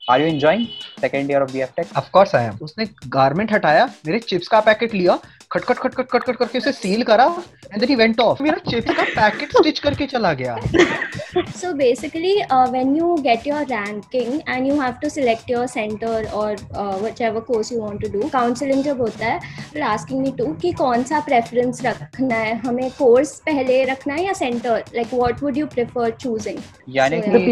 Are you enjoying second year of BF Tech? Of course I am. उसने garment हटाया, मेरे chips का packet लिया, खट खट खट खट खट खट करके उसे सील करा, and then he went off. मेरा चिप्स का पैकेट स्टिच करके चला गया. So basically, when you get your ranking and you have to select your center or whichever course you want to do, counseling जब होता है, they're asking me too कि कौन सा preference रखना है, हमें course पहले रखना है या center? Like what would you prefer choosing? यानी So, कि the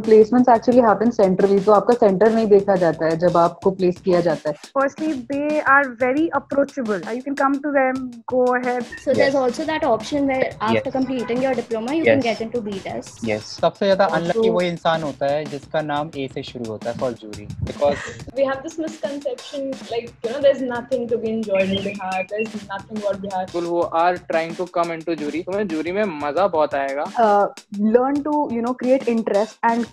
placements actually happen centrally. तो आपका center नहीं देखा जाता है जब आपको place किया जाता है. Firstly, they are very approachable. You can come to them, go ahead. So there's also that option where after completing your diploma, you can get into B.Tech. Yes. सबसे ज़्यादा अनलकी वो इंसान होता है जिसका नाम A से शुरू होता है for jury, because we have this misconception, like, you know, there's nothing to be enjoyed in Bihar. There's nothing about Bihar. People who are trying to come into jury, तुम्हें jury में मजा बहुत आएगा. Learn to, create interest and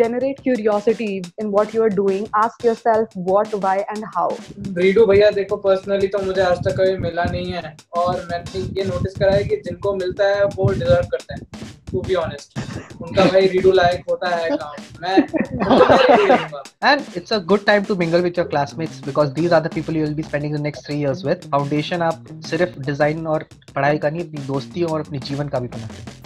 generate curiosity in what you are doing. Ask yourself what, why and how. Redo भैया देखो, personally तो मुझे आज तक कभी मिला नहीं है, और मैंने ये नोटिस करा है कि जिनको मिलता है वो डिजर्व करते हैं. To be honest, उनका भाई रीडू लायक होता है काम. And it's a good time to mingle with your classmates because these are the people you will be spending the next 3 years with. Foundation आप सिर्फ डिजाइन और पढ़ाई का नहीं, अपनी दोस्ती और अपने जीवन का भी बनाते हैं.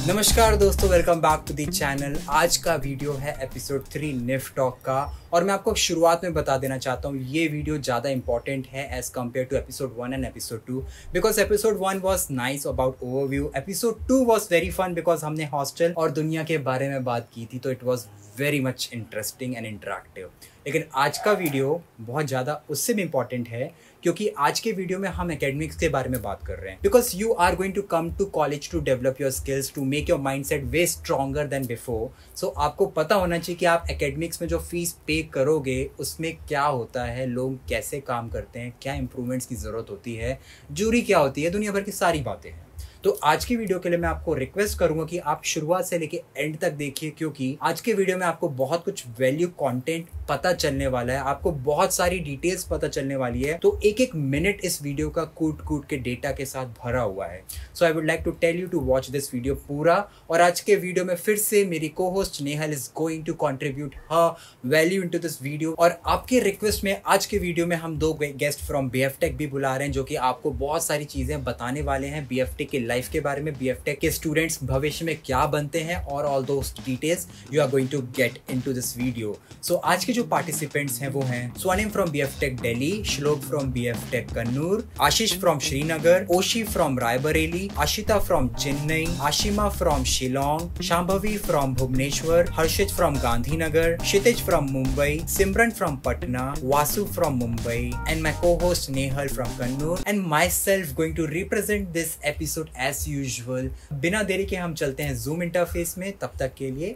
नमस्कार दोस्तों, welcome back to the channel. आज का वीडियो है एपिसोड 3 निफ टॉक का, और मैं आपको शुरुआत में बता देना चाहता हूँ ये वीडियो ज़्यादा इंपॉर्टेंट है as compare to episode 1 and episode 2, because episode 1 was nice about overview. Episode 2 was very fun because हमने हॉस्टल और दुनिया के बारे में बात की थी, तो it was very much interesting and interactive. लेकिन आज का वीडियो बहुत ज़्यादा उससे भी इंपॉर्टेंट है क्योंकि आज के वीडियो में हम एकेडमिक्स के बारे में बात कर रहे हैं. Because you are going to come to college to develop your skills, to make your mind set way stronger than before. So आपको पता होना चाहिए कि आप एकेडमिक्स में जो फीस पे करोगे उसमें क्या होता है, लोग कैसे काम करते हैं, क्या इंप्रूवमेंट्स की ज़रूरत होती है, जूरी क्या होती है, दुनिया भर की सारी बातें हैं. तो आज की वीडियो के लिए मैं आपको रिक्वेस्ट करूंगा कि आप शुरुआत से लेके एंड तक देखिए, क्योंकि आज के वीडियो में आपको बहुत कुछ वैल्यू कंटेंट पता चलने वाला है, आपको बहुत सारी डिटेल्स पता चलने वाली है. तो एक एक मिनट इस वीडियो का कूट कूट के डेटा के साथ भरा हुआ है. So I would like to tell you to watch this video पूरा. और आज के वीडियो में फिर से मेरी को host Nehal is going to contribute her value into this video. और आपके रिक्वेस्ट में आज के वीडियो में हम 2 गेस्ट फ्रॉम BF-Tech भी बुला रहे हैं, जो कि आपको बहुत सारी चीजें बताने वाले हैं BF-Tech के लाइफ के बारे में, BF-Tech के स्टूडेंट्स भविष्य में क्या बनते हैं, और all those details you are going to get into this video. So आज के जो पार्टिसिपेंट्स हैं वो हैं स्वानिम from BF-Tech Delhi, Shlok from BF-Tech Kannur, Ashish from Srinagar, Oshi from Raebareli, Ashita from Chennai, Aashima from Shillong, Shambhavi from Bhubaneswar, Harshit from Gandhinagar, Kshitij from Mumbai, Simran from Patna, Vasu from Mumbai, and my co-host Nehal from Kannur, and myself going to represent this episode as usual. बिना देरी के हम चलते हैं जूम इंटरफेस में. तब तक के लिए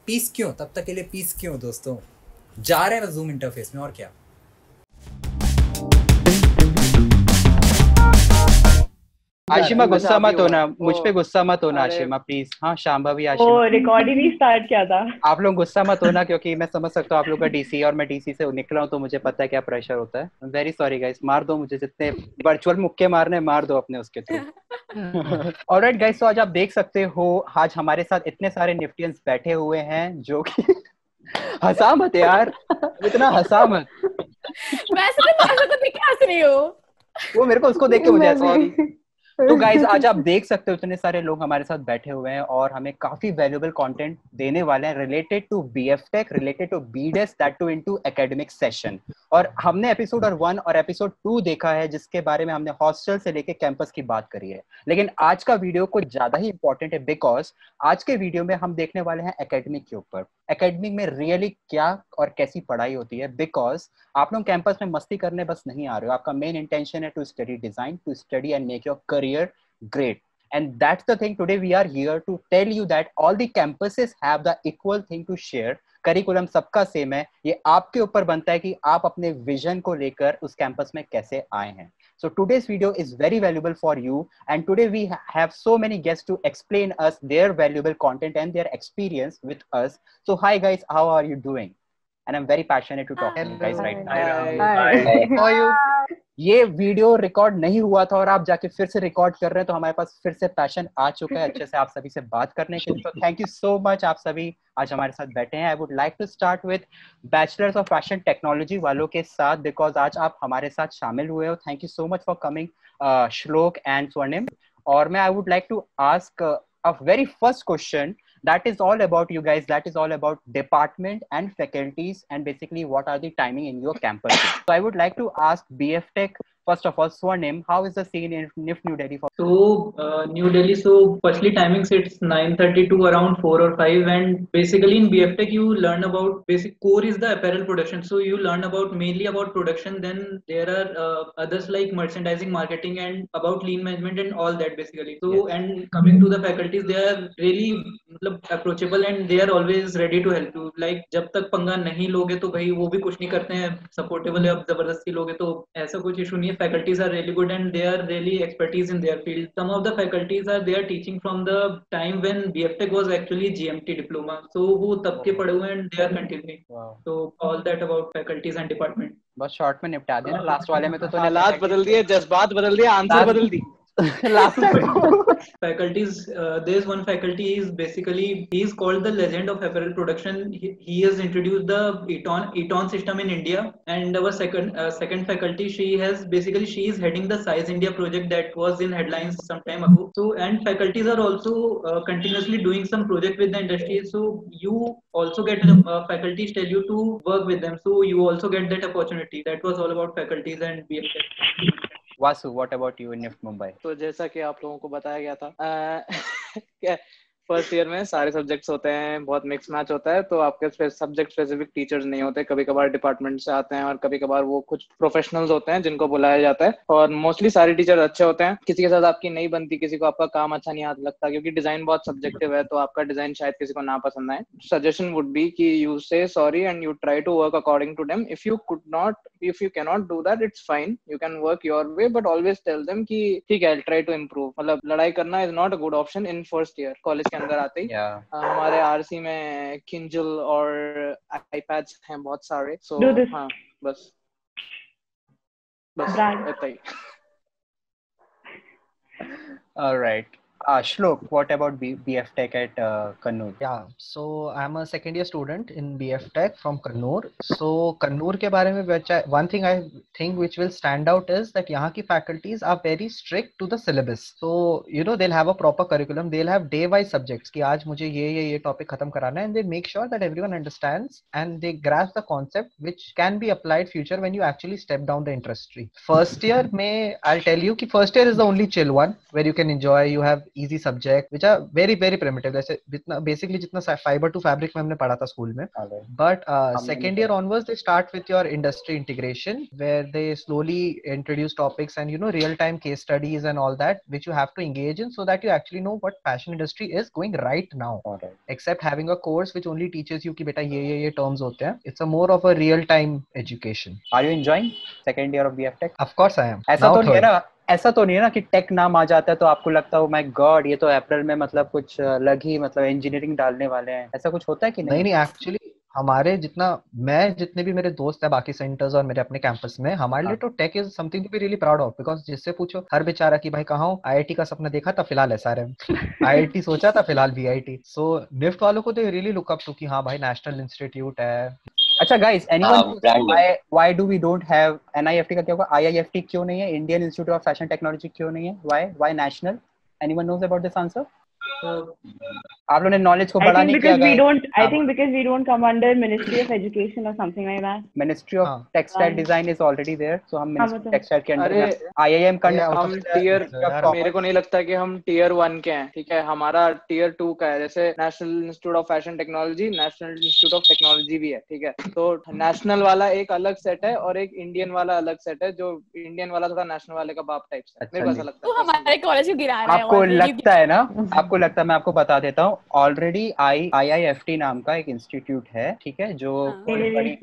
पीस क्यों दोस्तों, जा रहे हैं जूम इंटरफेस में, और क्या. आशिमा गुस्सा मत होना, मुझ पे गुस्सा मत होना आशिमा प्लीज. हाँ शांभवी, आशिमा ओ रिकॉर्ड ही नहीं स्टार्ट किया था. आप लोग गुस्सा मत होना क्योंकि मैं समझ सकता हूँ आप लोग का डीसी और मैं डीसी से निकला हूँ, तो मुझे पता है क्या प्रेशर होता है. वेरी सॉरी गाइस, मार दो मुझे, जितने वर्चुअल मुक्के मारने मार दो अपने उसके थ्रू. ऑलराइट गाइस, तो आज आप देख सकते हो आज हमारे साथ इतने सारे निफ्टियंस बैठे हुए हैं जो कि हंसा मत यार, इतना हंसा मत. वैसे तो देख के हंस रही हो, वो मेरे को उसको देख के मुझे ऐसा. तो गाइज आज आप देख सकते हो इतने सारे लोग हमारे साथ बैठे हुए हैं और हमें काफी वैल्यूएबल कंटेंट देने वाले हैं related to BF-Tech, related to BDES, that to into academic session. और हमने एपिसोड 1 और एपिसोड 2 देखा है जिसके बारे में हमने हॉस्टल से लेके कैंपस की बात करी है. लेकिन आज का वीडियो कुछ ज्यादा ही इंपॉर्टेंट है बिकॉज आज के वीडियो में हम देखने वाले हैं एकेडमिक के ऊपर. एकेडमिक में रियली क्या और कैसी पढ़ाई होती है, बिकॉज आप लोग कैंपस में मस्ती करने बस नहीं आ रहे हो. आपका मेन इंटेंशन है to study design, to study and make your career great. And that's the thing, today we are here to tell you that all the campuses have the equal thing to share. Curriculum सबका same है, ये आपके ऊपर बनता है कि आप अपने विजन को लेकर उस कैंपस में कैसे आए हैं. So today's video is very valuable for you, and today we have so many guests to explain us their valuable content and their experience with us. So hi guys, how are you doing? And I'm very passionate to talk to you guys right now. Hi. How are you? ये video record नहीं हुआ था और आप जाके फिर से record कर रहे हैं, तो हमारे पास फिर से पैशन आ चुका है अच्छे से आप सभी से बात करने के लिए। तो थैंक यू सो मच, आप सभी आज हमारे साथ बैठे हैं। I would like to start with bachelors of fashion technology वालों के साथ, बिकॉज आज आप हमारे साथ शामिल हुए हो। Thank you so much for coming Shlok and Swarnim. और मैं I would like to ask a very first question that is all about you guys, that is all about department and faculties and basically what are the timing in your campus. So I would like to ask BF Tech, first of all, Swarnim, how is the scene in NIF New Delhi? So New Delhi, so firstly timings it's 9:30 to around 4 or 5, and basically in BF Tech you learn about basic core is the apparel production. So you learn about mainly about production, then there are others like merchandising, marketing, and about lean management and all that basically. So yes. And coming to the faculties, they are really approachable and they are always ready to help you. Like जब तक पंगा नहीं लोगे तो भाई वो भी कुछ नहीं करते हैं, सपोर्टेबल है। अब जबरदस्ती लोगे तो ऐसा कुछ इशू नहीं है। Faculties are really good and they are really expertise in their field. Some of the faculties are they are teaching from the time when BF Tech was actually GMT diploma. So वो तब के पढ़े हुए and they are continuing. Wow. So all that about faculties and department. बस short में निपटा देना। Last वाले में तो हालात बदल दिए, जज्बात बदल दिए, आंसर बदल दी। Faculties, there's one faculty is basically he is called the legend of apparel production. He has introduced the Eton system in India, and our second faculty, she is heading the Size India project that was in headlines some time ago. So and faculties are also continuously doing some project with the industry, so you also get faculties tell you to work with them, so you also get that opportunity. That was all about faculties and BFTech. Vasu, what about you in NIFT Mumbai? तो जैसा कि आप लोगों को बताया गया था, first year में सारे सब्जेक्ट्स होते हैं, बहुत मिक्स मैच होता है, तो आपके सब्जेक्ट स्पेसिफिक टीचर्स नहीं होते। कभी कभार डिपार्टमेंट से आते हैं और कभी कभार वो कुछ प्रोफेशनल्स होते हैं जिनको बुलाया जाता है, और मोस्टली सारे टीचर्स अच्छे होते हैं। किसी के साथ आपकी नहीं बनती, किसी को आपका काम अच्छा नहीं लगता, क्योंकि डिजाइन बहुत सब्जेक्टिव है, तो आपका डिजाइन शायद किसी को ना पसंद आए। सजेशन वुड बी कि you say sorry and you try to work according to them. If you cannot do that, it's fine, you can work your way, but always tell them कि ठीक है, ट्राई टू इम्प्रूव। मतलब लड़ाई करना is not a good option in first year. College के अंदर आते ही हमारे आरसी में किंजल और आईपैड्स हैं बहुत सारे। सो हाँ, बस इतना ही। All right. Shlok, what about BF Tech at Kannur? Yeah, so I'm a second year student in BF Tech from Kannur. So Kannur के बारे में one thing I think which will stand out is that यहाँ की faculties are very strict to the syllabus. So you know they'll have a proper curriculum. They'll have day-wise subjects कि आज मुझे ये topic खत्म कराना है, and they make sure that everyone understands and they grasp the concept which can be applied future when you actually step down the industry. First year में I'll tell you कि first year is the only chill one where you can enjoy. You have easy subject which are very very primitive, जैसे जितना fiber to fabric में हमने पढ़ा था school में, but second year onwards they start with your industry integration where they slowly introduce topics and you know real time case studies and all that which you have to engage in so that you actually know what fashion industry is going right now, except having a course which only teaches you कि बेटा ये terms होते हैं. It's a more of a real time education. Are you enjoying second year of BF Tech? Of course I am. ऐसा तो नहीं है ना कि टेक नाम आ जाता है तो आपको लगता है माय गॉड ये तो अप्रैल में मतलब कुछ अलग ही मतलब इंजीनियरिंग डालने वाले हैं, ऐसा कुछ होता है कि नहीं? नहीं एक्चुअली हमारे जितने भी मेरे दोस्त हैं बाकी सेंटर्स और मेरे अपने कैंपस में, हमारे लिए तो tech is something to be really proud of, because जिससे पूछो हर बेचारा कि भाई कहाँ हो, आईआईटी का सपना देखा था फिलहाल एसआरएम, आईआईटी सोचा था फिलहाल वीआईटी। सो निफ्ट वालों को they really look up to कि हाँ भाई नेशनल इंस्टीट्यूट है। अच्छा guys, anyone why do we don't have NIFT का क्या होगा? आईआईएफटी क्यों नहीं है? Indian institute of fashion technology क्यों नहीं है? Why national? Anyone knows about this answer? आप लोगों ने नॉलेज को बड़ा नहीं किया? I think because we don't come under Ministry of Education or something like that. Ministry of Textile Design is already there, so हम Ministry of Textile के अंदर में IIM का हम टीयर, मेरे को नहीं लगता कि हम टीयर 1 के हैं, ठीक है, हमारा टीयर 2 का है। जैसे national institute of fashion technology, national institute of technology भी है, ठीक है। तो नेशनल वाला एक अलग सेट है और एक इंडियन वाला अलग सेट है, जो इंडियन वाला थोड़ा नेशनल वाले का बाप टाइप से, मेरे को ऐसा लगता है। हमारे कॉलेज को गिरा रहा है। आपको लगता है ना? आपको लगता है, मैं आपको बता देता हूँ। ऑलरेडी IIFT नाम का एक इंस्टीट्यूट है, ठीक है, जो बहुत बड़ी,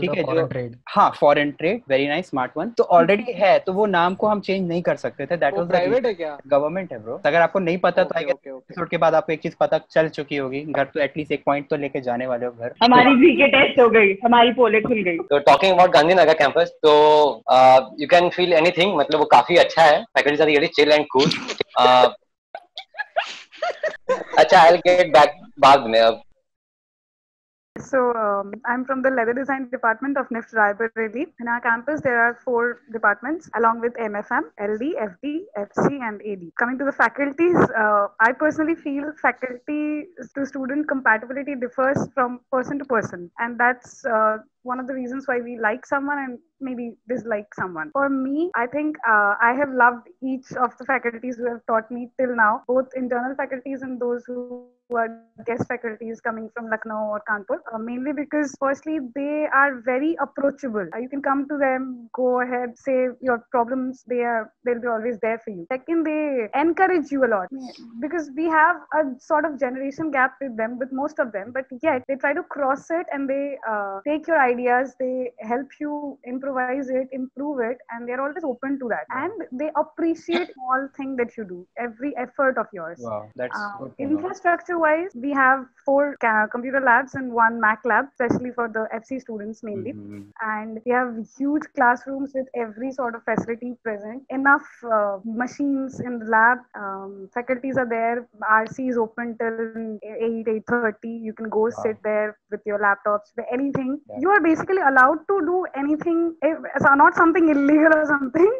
ठीक है, जो हाँ foreign trade, very nice, smart one, तो ऑलरेडी है, तो वो नाम को हम चेंज नहीं कर सकते थे। दैट वाज द प्राइवेट है क्या? गवर्नमेंट है ब्रो। अगर आपको नहीं पता तो एपिसोड के बाद आपको एक चीज पता चल चुकी होगी। घर तो एटलीस्ट एक पॉइंट तो लेके जाने वाले हो घर। हमारी जीके टेस्ट हो गई, हमारी पोले खुल गई। तो टॉकिंग अबाउट गांधीनगर कैंपस, तो यू कैन फील एनीथिंग, मतलब वो काफी अच्छा है। Faculties are really chill and cool. अच्छा, आई विल गेट बैक बाद में। अब So I'm from the leather design department of NIFT Raebareli. In our campus, there are 4 departments along with MFM, LD, FD, FC, and AD. Coming to the faculties, I personally feel faculty to student compatibility differs from person to person, and that's one of the reasons why we like someone and maybe dislike someone. For me, I think I have loved each of the faculties who have taught me till now, both internal faculties and those who are guest faculties coming from Lucknow or Kanpur, mainly because firstly they are very approachable. You can come to them, go ahead, say your problems, they'll be always there for you. Second, they encourage you a lot, because we have a sort of generation gap with them, with most of them, but yet they try to cross it, and they take your ideas, they help you improvise it, improve it, and they're always open to that, and they appreciate all thing that you do, every effort of yours. Wow, that's good to know. Infrastructure wise, we have 4 computer labs and 1 Mac lab, especially for the FC students mainly. And we have huge classrooms with every sort of facility present, enough machines in the lab. Faculties are there, RC is open till 8:30. You can go sit there with your laptops, anything. You are basically allowed to do anything. It's not something illegal or something,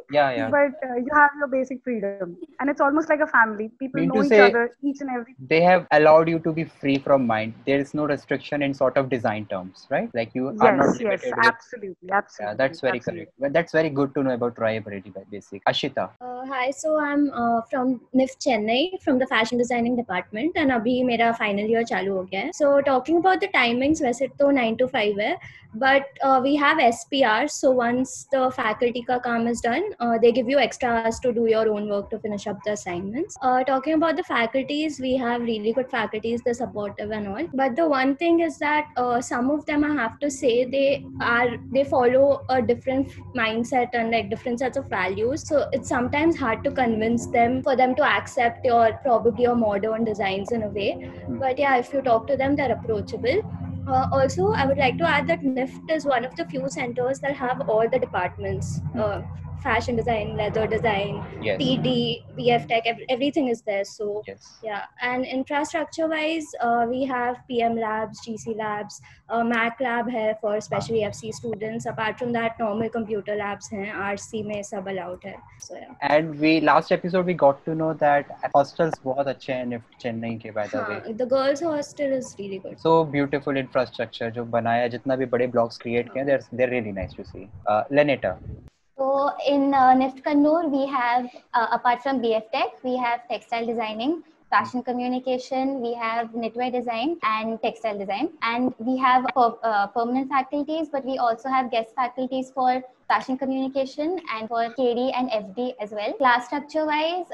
but you have your basic freedom, and it's almost like a family. People know each other, each and every. They have allowed you to be free from mind. There is no restriction in sort of design terms, right? Like you are not limited. Yes, absolutely. Yeah, that's very correct. Well, that's very good to know about Raebareli by basic. Ashita. Hi, so I'm from NIFT Chennai, from the fashion designing department, and अभी मेरा final year चालू हो गया है. So talking about the timings, वैसे तो 9 to 5 है, but we have SPR. So once the faculty का काम is done, they give you extra hours to do your own work to finish up the assignments. Talking about the faculties, we have really good faculties, they're supportive and all. But the one thing is that some of them, I have to say, they follow a different mindset and like different sets of values. So it's sometimes hard to convince them for them to accept your modern designs in a way. But yeah, if you talk to them, they're approachable. Also, I would like to add that NIFT is one of the few centers that have all the departments. Fashion design, leather design, TD, BF Tech, everything is there. So yeah, and infrastructure wise, we have PM labs, GC labs, Mac lab hai for especially FC students. Apart from that, normal computer labs hain, RC mein sab allowed hai. So yeah. And last episode we got to know that hostels बहुत अच्छे हैं NIFT Chennai के, by the way. The girls hostel is really good. So beautiful infrastructure जो बनाया, जितना भी बड़े blocks create किए, they're really nice to see. Lenita. So in NIFT Kannur, we have, apart from BF Tech, we have textile designing, fashion communication, we have knitwear design and textile design. And we have permanent faculties, but we also have guest faculties for fashion communication and for KD and FD as well. Class structure wise,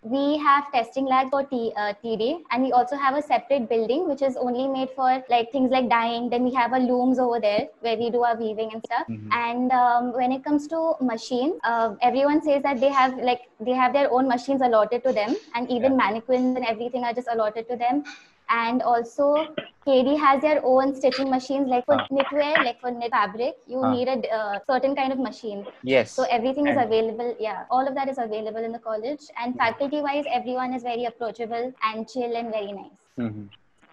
we have testing lab for TD, and we also have a separate building which is only made for like things like dyeing. Then we have a looms over there where we do our weaving and stuff. And when it comes to machine, everyone says that they have their own machines allotted to them, and even mannequins and everything are just allotted to them. And also KD has their own stitching machines, like for knitwear, like for knit fabric, you need a certain kind of machine. Yes. So everything is available. Yeah, all of that is available in the college. And faculty wise, everyone is very approachable and chill and very nice.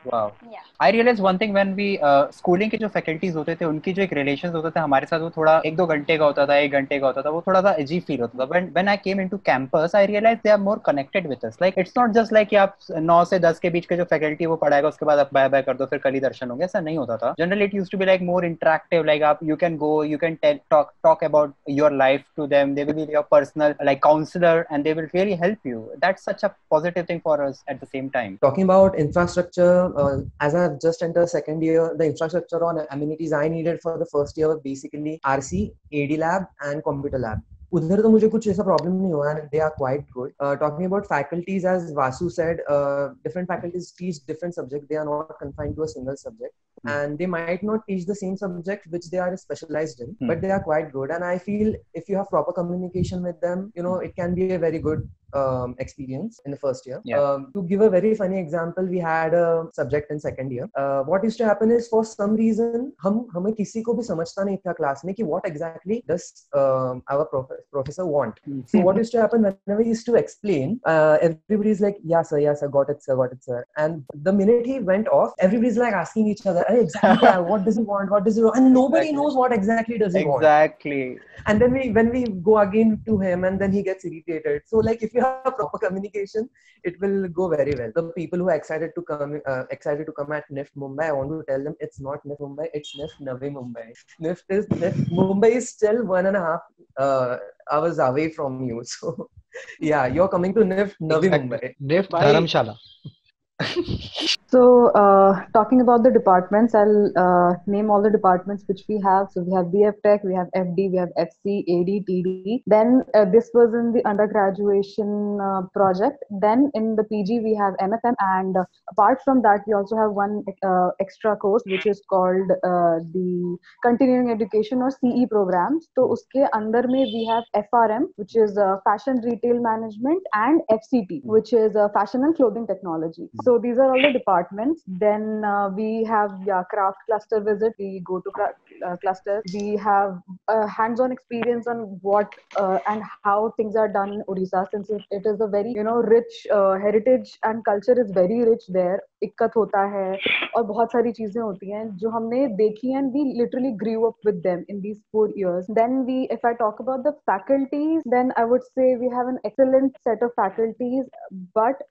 Wow. Yeah. I realized one thing when we schooling के जो faculties होते थे, उनकी जो एक relations होता था हमारे साथ, वो थोड़ा 1-2 घंटे का होता था, 1 घंटे का होता था, वो थोड़ा सा अजीब फील होता था. When I came into campus, I realized they are more connected with us. Like it's not just like कि आप 9 से 10 के बीच के जो faculty वो पढ़ाएगा, उसके बाद आप बाय बाय कर दो, फिर कल ही दर्शन होंगे, ऐसा नहीं होता था. Generally it used to be like more interactive. Like आप you can go, you can talk about your life to them. They will be your personal like counselor, and they will really help you. That's such a positive thing for us at the same time. Talking about infrastructure, as I've just entered second year, the infrastructure on amenities I needed for the first year was basically RC, AD lab and computer lab. उधर तो मुझे कुछ ऐसा problem नहीं हुआ and they are quite good. Talking about faculties, as Vasu said, different faculties teach different subjects. They are not confined to a single subject, and they might not teach the same subject which they are specialized in, but they are quite good. And I feel if you have proper communication with them, you know, it can be a very good experience in the first year. To give a very funny example, we had a subject in second year. What used to happen is, for some reason, हमें किसी को भी समझता नहीं था class में कि what exactly does our professor want. So what used to happen whenever he used to explain, everybody is like, yeah sir, got it sir. And the minute he went off, everybody is like asking each other, exactly, what does he want, and nobody knows what exactly does he want. Exactly. And then when we go again to him, and then he gets irritated. So like, if you have proper communication, it will go very well. The people who are excited to come at NIFT Mumbai, I want to tell them, it's not NIFT Mumbai, it's NIFT Navi Mumbai. NIFT Mumbai is still 1.5 hours away from you. So yeah, you're coming to NIFT Navi Mumbai. NIFT Dharamshala. So talking about the departments, I'll name all the departments which we have. So we have BF Tech, we have FD, we have FC, AD, TD. Then this was in the undergraduation project. Then in the PG we have MFM, and apart from that we also have one extra course which is called the Continuing Education or CE programs. So uske andar mein we have FRM, which is Fashion Retail Management, and FCT, which is Fashion and Clothing Technology. So these are all the departments. Then we have craft cluster visit. We go to cluster. We have hands-on experience on what and how things are done in Odisha, since it is a very rich heritage and culture is very rich there. Ikat होता है और बहुत सारी चीजें होती हैं जो हमने देखी हैं, and we literally grew up with them in these 4 years. Then if I talk about the faculties, then I would say we have an excellent set of faculties, but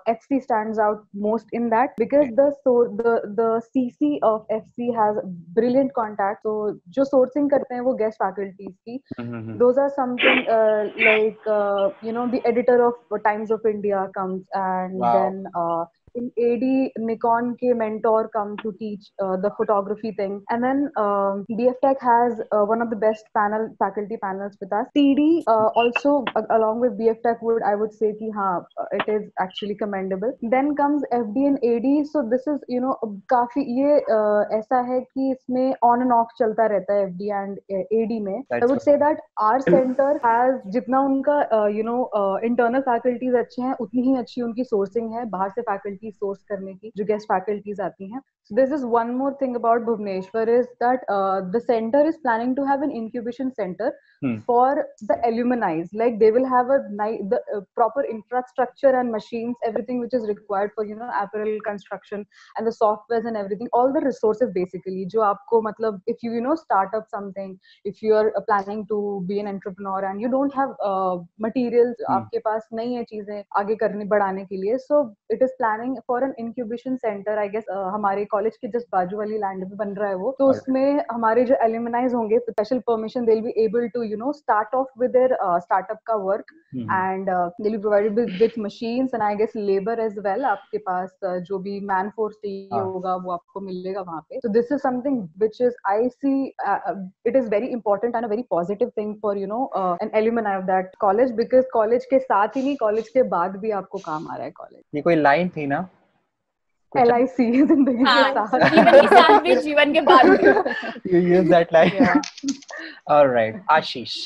FC stands out most in that because the CC of FC has brilliant contacts. So जो sourcing करते हैं वो guest faculties की, those are something like the editor of Times of India comes, and then in AD, Nikon ke mentor come to teach the photography thing. And then BF Tech has one of the best faculty panels with us. TD also along with BF Tech I would say ki it is actually commendable. Then comes FD and AD. So this is काफी ये ऐसा है कि इसमें on and off चलता रहता है FD and AD में. I would say that our center has जितना उनका internal faculties अच्छे हैं, उतनी ही अच्छी उनकी sourcing है बाहर से faculty source करने की जो guest faculties आती हैं. So this is one more thing about Bhubaneswar is that the center is planning to have an incubation center for the alumni. Like they will have the proper infrastructure and machines, everything which is required for apparel construction and the softwares and everything, all the resources basically जो आपको मतलब if you start up something, if you are planning to be an entrepreneur and you don't have materials, आपके पास नहीं है चीजें आगे करने बढ़ाने के लिए, so it is planning for an incubation center. I guess हमारे कॉलेज के जस्ट बाजू वाली लैंड में बन रहा है वो, तो उसमें हमारे जो एल्यूमिनाइज होंगे special permission they will be able to start off with their startup का work and they will provided with machines and I guess labour as well. आपके पास जो भी मैन फोर्स चाहिए होगा वो आपको मिलेगा वहां पे. So this is something which is I see it is very important and a very positive thing for an alumni of that college, because college के साथ ही नहीं कॉलेज के बाद भी आपको काम आ रहा है कॉलेज. ये कोई लाइन थी ना, LIC जिंदगी के साथ, जीवन के साथ भी जीवन के बाद भी. You use that line. All right, Ashish,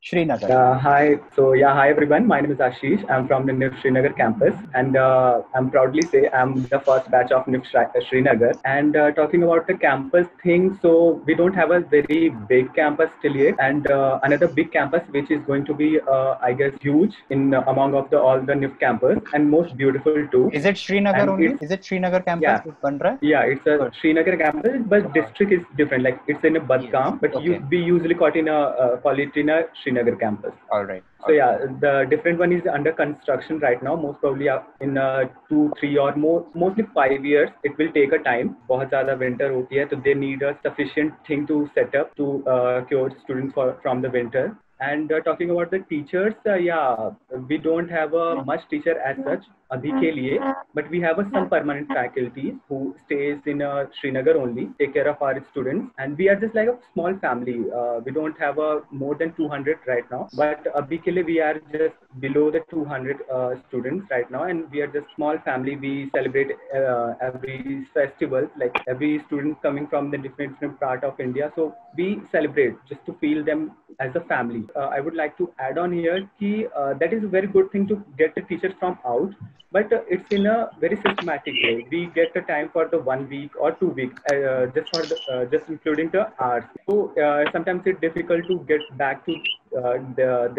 Srinagar. Hi. So hi everyone. My name is Ashish. I'm from the NIFT Srinagar campus, and I'm proudly say I'm the first batch of NIFT Srinagar. And talking about the campus thing, so we don't have a very big campus till yet, and another big campus which is going to be I guess huge in among of all the NIFT campus, and most beautiful too. Is it Srinagar only? Is it Srinagar campus? Yeah, it's a Srinagar campus, but district is different. Like it's in a Badgaon, but we usually call it in a Srinagar campus. All right. So the different one is under construction right now. Most probably in 2, 3 or more, mostly 5 years. It will take a time. बहुत ज़्यादा winter होती है, so they need a sufficient thing to set up to cure students from the winter. And talking about the teachers, we don't have much teacher as such. अभी के लिए, but we have some permanent faculties who stays in Srinagar only, take care of our students, and we are just like a small family. We don't have more than 200 right now, but abhi ke liye we are just below the 200 students right now, and we are just small family. We celebrate every festival, like every student coming from the different part of India, so we celebrate just to feel them as a family. I would like to add on here ki that is a very good thing to get the teachers from out, but it's in a very systematic way. We get the time for the 1 week or 2 weeks, just for the just including the hours. So sometimes it's difficult to get back to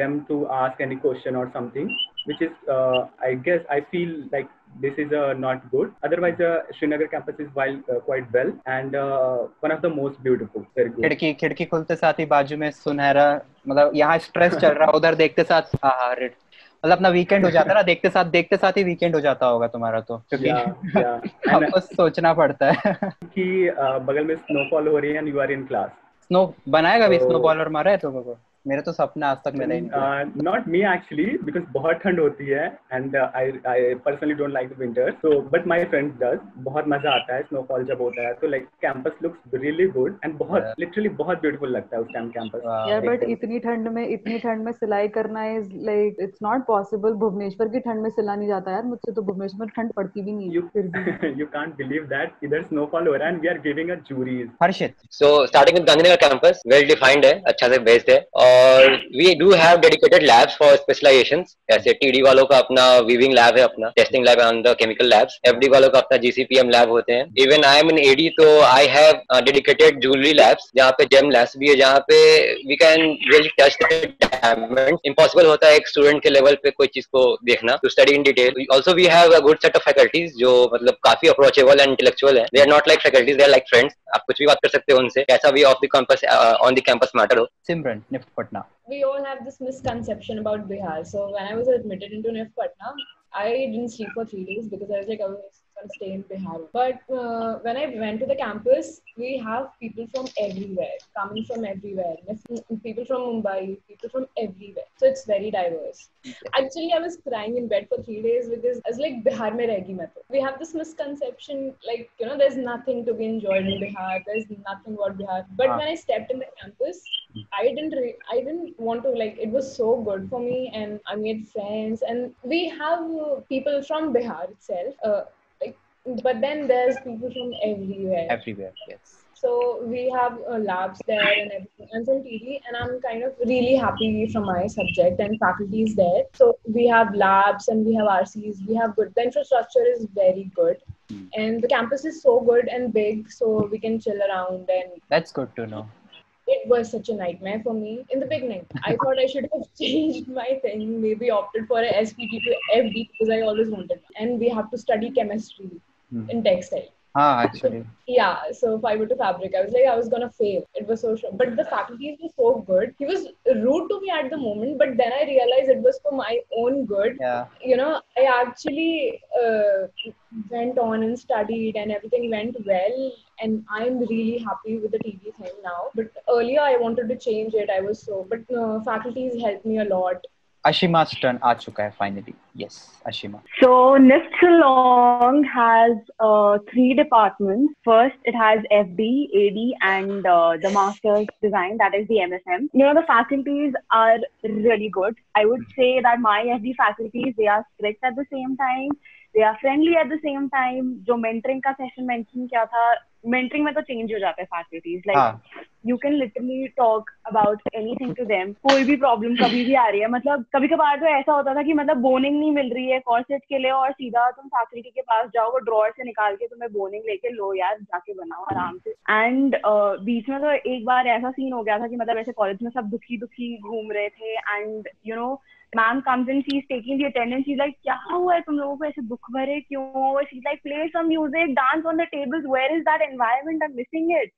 them to ask any question or something, which is I guess I feel like this is not good. Otherwise, Srinagar campus is quite well, and one of the most beautiful. Very good. खिड़की खुलते साथ ही बाजू में सुनहरा, मतलब यहाँ stress चल रहा, उधर देखते साथ मतलब अपना वीकेंड हो जाता है ना, देखते साथ ही वीकेंड हो जाता होगा तुम्हारा तो, क्योंकि आपको सोचना पड़ता है कि बगल में स्नोफॉल हो रही है and you are in class. Snow बनाएगा भी, स्नोबॉल और मारा है तो को मेरा तो सपना आज तक मिला ही नहीं. Not me actually, because बहुत ठंड होती है and I personally don't like the winter. So but my friends does. बहुत मजा आता है snowfall जब होता है, तो like campus looks really good and बहुत literally बहुत beautiful लगता है उस time campus. Yeah, but इतनी ठंड में सिलाई करना is like it's not possible. Bhubaneswar की ठंड में सिला नहीं जाता यार मुझसे, तो भुवनेश्वर में ठंड पड़ती भी नहीं फिर भी. You can't believe that इधर snowfall हो रहा है and we are giving a juries. Harshit. So starting with Gandhinagar campus, well defined है, अच्छा से based है, और we do have dedicated labs for specializations. जैसे TD वालों का अपना weaving lab है, अपना testing lab on the chemical labs. FD वालों का अपना GCPM lab होते हैं. Even I am in AD, तो I have dedicated jewelry labs, जहाँ पे gem labs भी है, जहाँ पे we can really touch the diamond. Impossible होता है एक student के level पे कोई चीज को देखना, to study in detail. Also we have a good set of faculties जो मतलब काफी approachable and intellectual है. They are not like faculties, they are like friends. आप कुछ भी बात कर सकते हो उनसे, कैसा भी off the campus on the campus matter हो. Simran, NIFT Patna. We all have this misconception about Bihar. So when I was admitted into NIFT Patna, I didn't sleep for 3 days because I was like, I was going to stay in Bihar. But when I went to the campus, we have people from everywhere, coming from everywhere. People from Mumbai, people from everywhere. So it's very diverse. Actually, I was crying in bed for 3 days because I was like, Bihar mein rehgi main to. We have this misconception, like, you know, there's nothing to be enjoyed in Bihar. There's nothing about Bihar. But when I stepped in the campus, I didn't want to, like, it was so good for me, and I made friends, and we have people from Bihar itself, but then there's people from everywhere, yes. So we have labs there and everything. I'm from TD, and I'm kind of really happy from my subject, and faculty is there. So we have labs and we have RCs, we have good, the infrastructure is very good, and the campus is so good and big, so we can chill around. And that's good to know. It was such a nightmare for me in the beginning. I thought I should have changed my thing, maybe opted for a SPT to FD because I always wanted. And we have to study chemistry in textile. Actually. Yeah, so fiber to fabric. I was like, I was gonna fail. It was so sure. But the faculty was so good. He was rude to me at the moment, but then I realized it was for my own good. Yeah. You know, I actually went on and studied, and everything went well. And I'm really happy with the TD thing now. But earlier I wanted to change it. But faculties helped me a lot. Ashima's turn aa chuka hai finally. Yes, Ashima. So NIFT Shillong has 3 departments. First, it has FD, AD, and the Master's Design, that is the MSM. You know, the faculties are really good. I would say that my FD faculties, they are strict at the same time. They are friendly at the same time. जो mentoring का session mention किया था, mentoring में तो change हो जाता है faculties. Like you can literally talk about anything to them. कोई भी problem कभी भी आ रही है, मतलब कभी कभार तो ऐसा होता था कि मतलब boning नहीं मिल रही है corset के लिए, और सीधा तुम faculty के पास जाओ, वो drawer से निकाल के तुम्हें boning लेके लो यार, जाके बनाओ आराम से. And बीच में तो एक बार ऐसा scene हो गया था कि मतलब ऐसे college में सब दुखी घूम रहे थे, and you know, ma'am comes in, she's taking the attendance, she's like, क्या हुआ है तुम लोगों को ऐसे दुख भरे क्यों? She's like, play some music, dance on the tables, where is that environment? I'm missing it.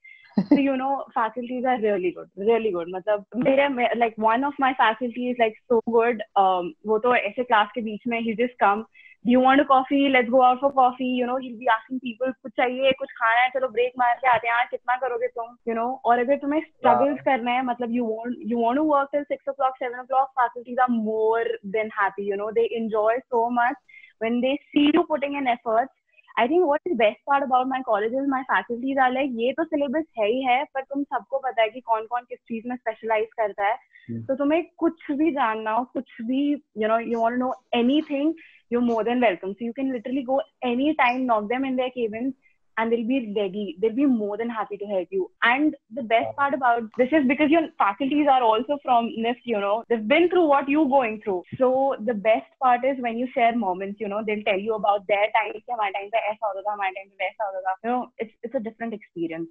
So you know, faculties are really good. मतलब मेरे like one of my faculty is like so good. वो तो ऐसे class के बीच में he just come, do you want a coffee? Let's go out for coffee. You know, he'll be asking people, कुछ चाहिए, कुछ खाना है, चलो break मार के आते हैं, आज कितना करोगे तुम? You know, और अगर तुम्हें struggles करना है, मतलब you want to work till 6 o'clock, 7 o'clock, faculties are more than happy. You know, they enjoy so much. when they see you putting in efforts. I think what is best part about my college is my faculties are like, ये तो syllabus है ही है, पर तुम सबको पता है कि कौन कौन किस चीज में specialize करता है, तो तुम्हें कुछ भी जानना हो, कुछ भी, you know, you want to know anything, you're more than welcome. So you can literally go anytime, knock them in their cabins, and they'll be ready. They'll be more than happy to help you. And the best part about this is because your faculties are also from NIFT, you know, they've been through what you're going through. So the best part is when you share moments, you know, they'll tell you about their time, my time pe aisa hota tha, my time pe waisa hota tha. You know, it's a different experience.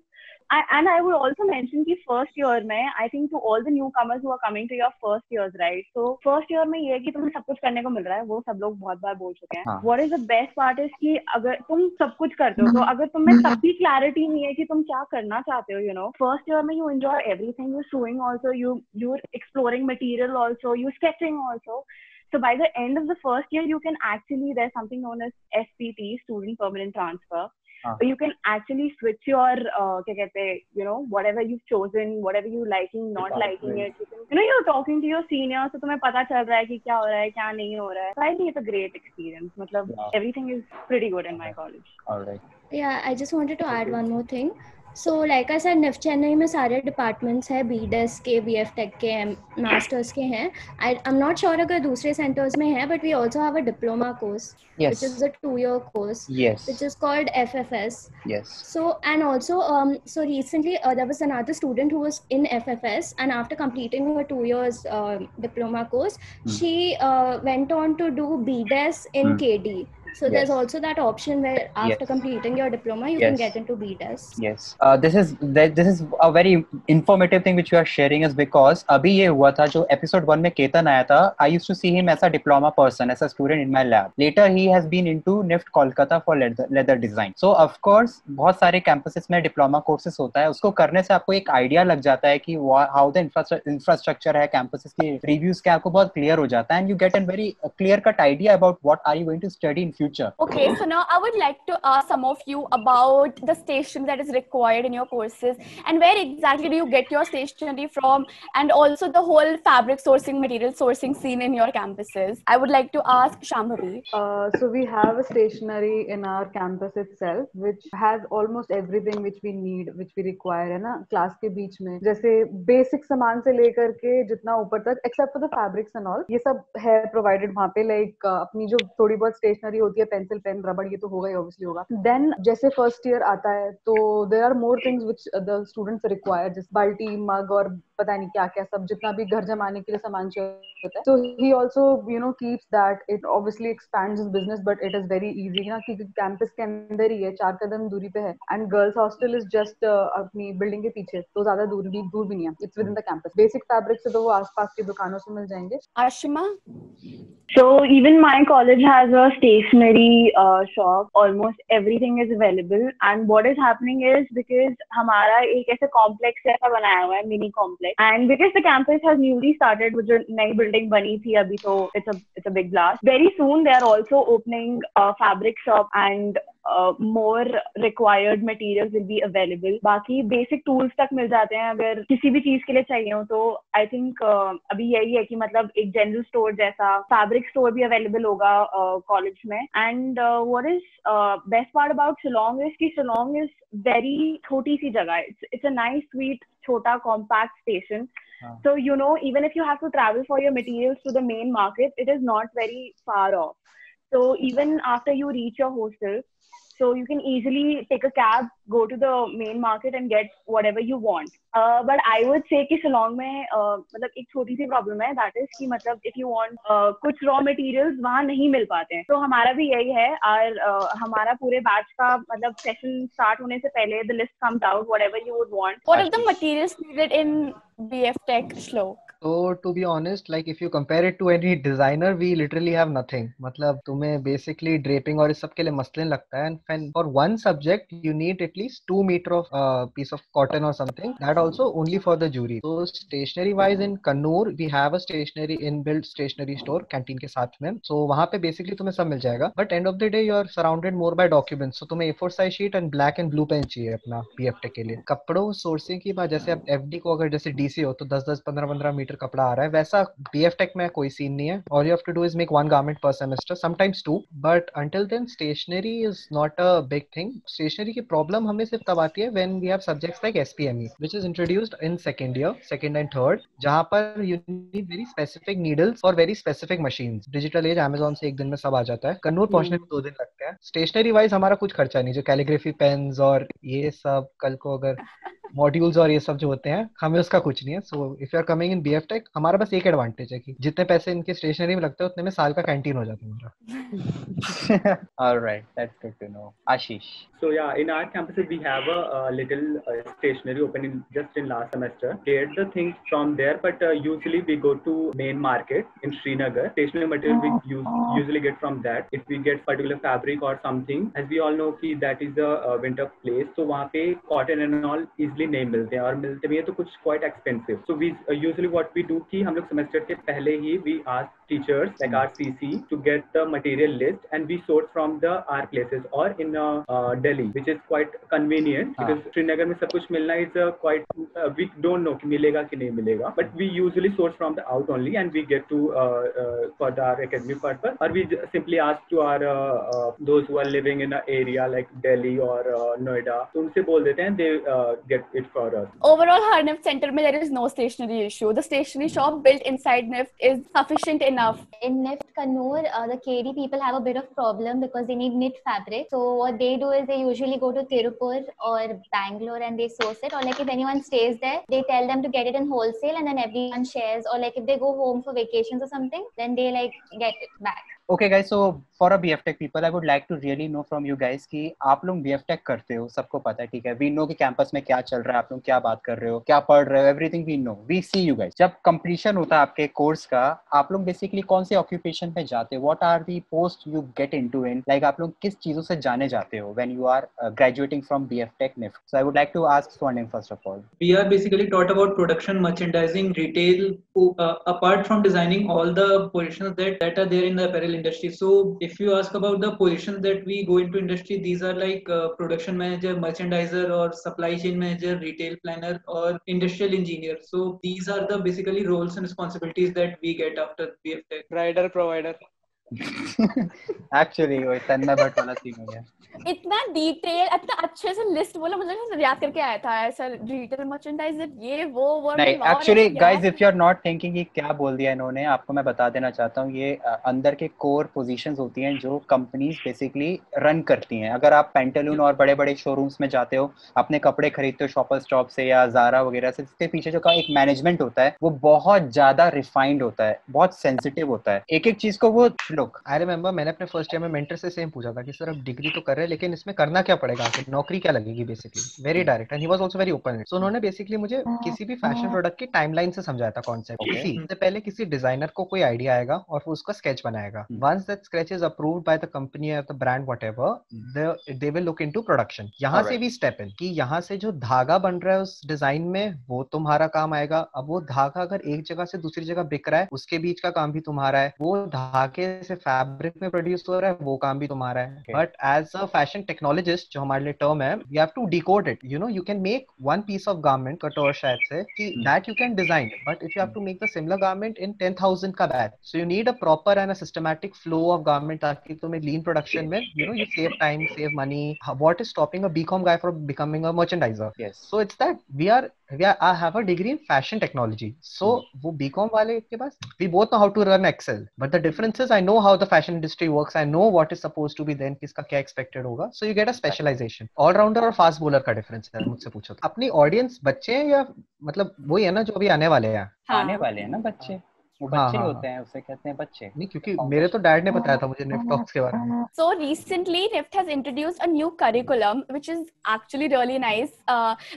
And I would also mention कि first year में, I think to all the newcomers who are coming to your first years, right? So first year में ये है कि तुम्हें सब कुछ करने को मिल रहा है, वो सब लोग बहुत बार बोल चुके हैं. What is the best part is कि अगर तुम सब कुछ करते हो, तो अगर तुम्हें तब भी clarity नहीं है कि तुम क्या करना चाहते हो, you know, first year में you enjoy everything, you're sewing also, you're exploring material also, you're sketching also. So by the end of the first year, you can actually, there's something known as SPT, Student Permanent Transfer. You can actually switch your, you know, whatever you've chosen, whatever you liking, not liking it. You can, you know, you're talking to your seniors, so तुम्हें पता चल रहा है कि क्या हो रहा है, क्या नहीं हो रहा है. So I think it's a great experience. मतलब everything is pretty good in my college. All right. Yeah, I just wanted to add one more thing. So like I said, NIFT Chennai में सारे डिपार्टमेंट्स हैं, BDES के, BF Tech के, masters के हैं. I'm not sure अगर दूसरे centres में है, but we also have a diploma course, yes, which is a 2-year course, yes, which is called FFS. Yes. So and also so recently there was another student who was in FFS, and after completing her 2 years diploma course, she went on to do BDES in KD. So there's also that option where after completing your diploma, you can get into BDES. Yes. This is a very informative thing which you are sharing is because अभी ये हुआ था जो episode 1 में केतन आया था. I used to see him as a diploma person, as a student in my lab. Later he has been into NIFT Kolkata for leather design. So of course बहुत सारे campuses में diploma courses होता है. उसको करने से आपको एक idea लग जाता है कि how the infrastructure है, campuses की reviews क्या, आपको बहुत clear हो जाता है, and you get a very clear cut idea about what are you going to study in future. Okay, so now I would like to ask some of you about the stationery that is required in your courses, and where exactly do you get your stationery from, and also the whole fabric sourcing, material sourcing scene in your campuses. I would like to ask Shambhavi. So we have a stationery in our campus itself, which has almost everything which we need, which we require, है ना, class के बीच में, जैसे basic सामान से लेकर के जितना ऊपर तक, except for the fabrics and all, ये सब है provided वहाँ पे. Like अपनी जो थोड़ी बहुत stationery होती है, पेंसिल, पेन, रबड़, ये तो होगा ही, ऑब्वियसली होगा. देन जैसे फर्स्ट ईयर आता है तो there are more things which the students require, जैसे बाल्टी, मग और पता नहीं क्या क्या सब, जितना भी घर जमाने के लिए सामान चाहिए होता है. So he also, you know, keeps that. It obviously expands his business, but it is very easy ना, क्योंकि कैंपस के अंदर ही है, 4 कदम दूरी पे है, and girls hostel is just अपनी बिल्डिंग के पीछे, तो ज्यादा दूर भी नहीं है. It's with in the campus. Basic fabric से तो वो आसपास की दुकानों से मिल जाएंगे. Ashima? So even my college has a stationery shop. Almost everything is available. And what is happening is because हमारा एक ऐसे complex ऐसा बनाया हुआ है, mini complex. And because the campus has newly started, जो नई building बनी थी अभी, तो it's a big blast. Very soon they are also opening a fabric shop, and more required materials will be available. बाकी basic tools तक मिल जाते हैं अगर किसी भी चीज के लिए चाहिए हो. तो I think अभी यही है कि मतलब एक general store जैसा fabric store भी available होगा college में. And what is best part about Shillong is कि Shillong is very छोटी सी जगह. It's a nice, sweet, छोटा compact station. So you know, even if you have to travel for your materials to the main market, it is not very far off. So even after you reach your hostel, so you can easily take a cab, go to the main market and get whatever you want. But I would say कि Shillong में मतलब एक छोटी सी problem है, that is कि मतलब if you want कुछ raw materials वहाँ नहीं मिल पाते हैं. तो हमारा भी यही है, और हमारा पूरे batch का मतलब session start होने से पहले the list comes out, whatever you would want. What are the materials needed in BF Tech, Shlok? So to be honest, like if you compare it to any designer, we literally have nothing. मतलब तुम्हें basically draping और इस सब के लिए muslin लगता है, and for one subject you need at least 2 meter of piece of cotton or something. That also only for the jury. So stationery wise in Kannur we have a stationery inbuilt stationery store canteen के साथ में. So वहाँ पे basically तुम्हें सब मिल जाएगा. But end of the day you are surrounded more by documents. So तुम्हें A4 size sheet and black and blue pen चाहिए अपना BF Tech के लिए. कपड़ों sourcing की बात, जैसे आप FD को अगर जैसे DC हो तो 10-10, 15-15 मीटर मीटर कपड़ा आ रहा है, वैसा BF Tech में कोई सीन नहीं है. All you have to do is make one garment per semester, sometimes two, but until then stationery is not a big thing. Stationery की problem हमें सिर्फ तब आती है when we have subjects like SPME, which is introduced in second year, second and third, जहाँ पर you need very specific needles for very specific machines. Digital age Amazon से एक दिन में सब आ जाता है. कन्नूर पहुंचने में 2 दिन लगते हैं. स्टेशनरी वाइज हमारा कुछ खर्चा नहीं, जो कैलीग्राफी पेन्स और ये सब कल को अगर मॉड्यूल्स और ये सब जो होते हैं हमें उसका कुछ नहीं है. So if you are coming in BF Tech, हमारा बस एक एडवांटेज है कि जितने पैसे इनके स्टेशनरी में लगते हैं उतने में साल का कैंटीन हो जाता है हमारा. Alright, that's good to know. Ashish. So yeah, in our campuses we have a little stationery open just in last semester. Get the things from there, but usually we go to main market in Srinagar. Stationery material we usually get from that. If we get particular fabric or something, as we all know कि that is a winter place, so वहाँ पे cotton and all easily नहीं मिलते हैं, और मिलते भी हैं तो कुछ quite expensive. So we usually what we do कि हम लोग semester के पहले ही we ask teachers like our CC to get the material list and we sort from the our places or in Delhi, which is quite convenient because Srinagar में सब कुछ मिलना is quite we don't know कि मिलेगा कि नहीं मिलेगा, but we usually source from the out only and we get to for our academic purpose, or we simply ask to our those who are living in an area like Delhi or Noida, तो उनसे बोल देते हैं, they get it for us. Overall, her NIFT center में there is no stationery issue. The stationery shop built inside NIFT is sufficient enough. In NIFT Kannur, the KD people have a bit of problem because they need knit fabric. So what they do is they usually go to Tirupur or Bangalore and they source it. Or like if anyone stays there, they tell them to get it in wholesale and then everyone shares. Or like if they go home for vacations or something, then they like get it back. Okay guys, so for a BF Tech people, I would like to really know from you guys कि आप लोग BF Tech करते हो, सबको पता है, ठीक है, we know कि कैंपस में क्या चल रहा है, आप लोग क्या बात कर रहे हो, क्या पढ़ रहे हो, everything we know, we see you guys. जब completion होता है आपके कोर्स का, आप लोग बेसिकली कौन से ऑक्यूपेशन पे जाते हो, what are the posts you get into in, like आप लोग किस चीजों से जाने जाते हो when you are graduating from BF Tech NIFT. So I would like to ask Swarnim first of all. We are basically taught about production, merchandising, retail, apart from designing all the positions that are there in the apparel industry. So if you ask about the positions that we go into industry, these are like production manager, merchandiser, or supply chain manager, retail planner, or industrial engineer. So these are the basically roles and responsibilities that we get after BF Tech. Rider provider. Actually वो तन्ना भट्ट वाला scene हो गया. इतना detail, इतना अच्छे से list बोला, मुझे याद करके आया था ऐसा रिटेल मर्चेंडाइजर ये वो नहीं. Actually guys, if you are not thinking ये क्या बोल दिया इन्होंने, आपको मैं बता देना चाहता हूँ, ये अंदर के कोर पोजीशंस होती हैं जो कंपनीज बेसिकली रन करती हैं. अगर आप पेंटालून और बड़े बड़े शोरूम्स में जाते हो, अपने कपड़े खरीदते हो शॉपर स्टॉप से या ज़ारा वगैरह से, इसके पीछे जो का एक मैनेजमेंट होता है वो बहुत ज्यादा रिफाइंड होता है, बहुत सेंसिटिव होता है, एक एक चीज को वो लुक. आई रिमेंबर मैंने अपने फर्स्ट ईयर में मेंटर से सेम पूछा था कि सर अब डिग्री तो कर रहे हैं लेकिन इसमें करना क्या पड़ेगा, आखिर नौकरी क्या लगेगी, basically very direct, and he was also very open. So उन्होंने बेसिकली मुझे किसी भी फैशन प्रोडक्ट की टाइमलाइन से समझाया था कॉन्सेप्ट. इससे पहले किसी डिजाइनर को कोई आइडिया आएगा और वो उसका स्केच बनाएगा. Once that sketch is approved by the company और the brand whatever, they will look into production. यहां से भी स्टेप इन कि यहां से जो धागा बन रहा है उस डिजाइन में वो तुम्हारा काम आएगा. अब वो धागा अगर एक जगह से दूसरी जगह बिक रहा है उसके बीच का काम भी तुम्हारा है, वो धागे से फैब्रिक में प्रोड्यूस हो रहा है वो काम भी तुम्हारा है. But as a fashion technologist जो हमारे लिए टर्म है, you have to decode it. You know you can make one piece of garment कटोर शायद से कि that you can design, but if you have to make the similar garment in 10,000 का batch, so you need a proper and a systematic flow of garment ताकि तुम्हें lean production में you save time, save money. What is stopping a BCom guy from becoming a merchandiser? Yes. So it's that I have a degree in fashion technology. So वो BCom वाले के पास, we both know how to run Excel, but the difference is I know how the fashion industry works. I know what is supposed to be then, किसका क्या expected होगा. So you get a specialization. All rounder और fast bowler का difference है मुझसे पूछो. अपनी audience बच्चे हैं या मतलब वही है ना जो अभी आने वाले हैं? आने वाले हैं ना बच्चे, वो बच्चे होते हैं, उसे कहते हैं बच्चे. नहीं, क्योंकि मेरे तो डैड ने बताया था मुझे NIFT Talks के बारे में. So recently NIFT has introduced a new curriculum which is actually really nice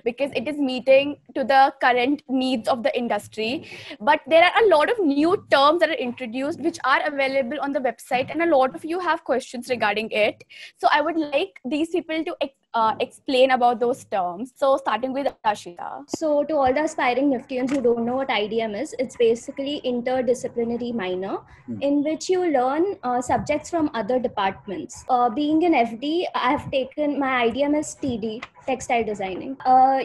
because it is meeting to the current needs of the industry, but there are a lot of new terms that are introduced which are available on the website and a lot of you have questions regarding it. So I would like these people to explain about those terms. So starting with Ashita. So to all the aspiring Niftians who don't know what IDM is, it's basically interdisciplinary minor in which you learn subjects from other departments. Being an FD, I have taken, my IDM is TD textile designing.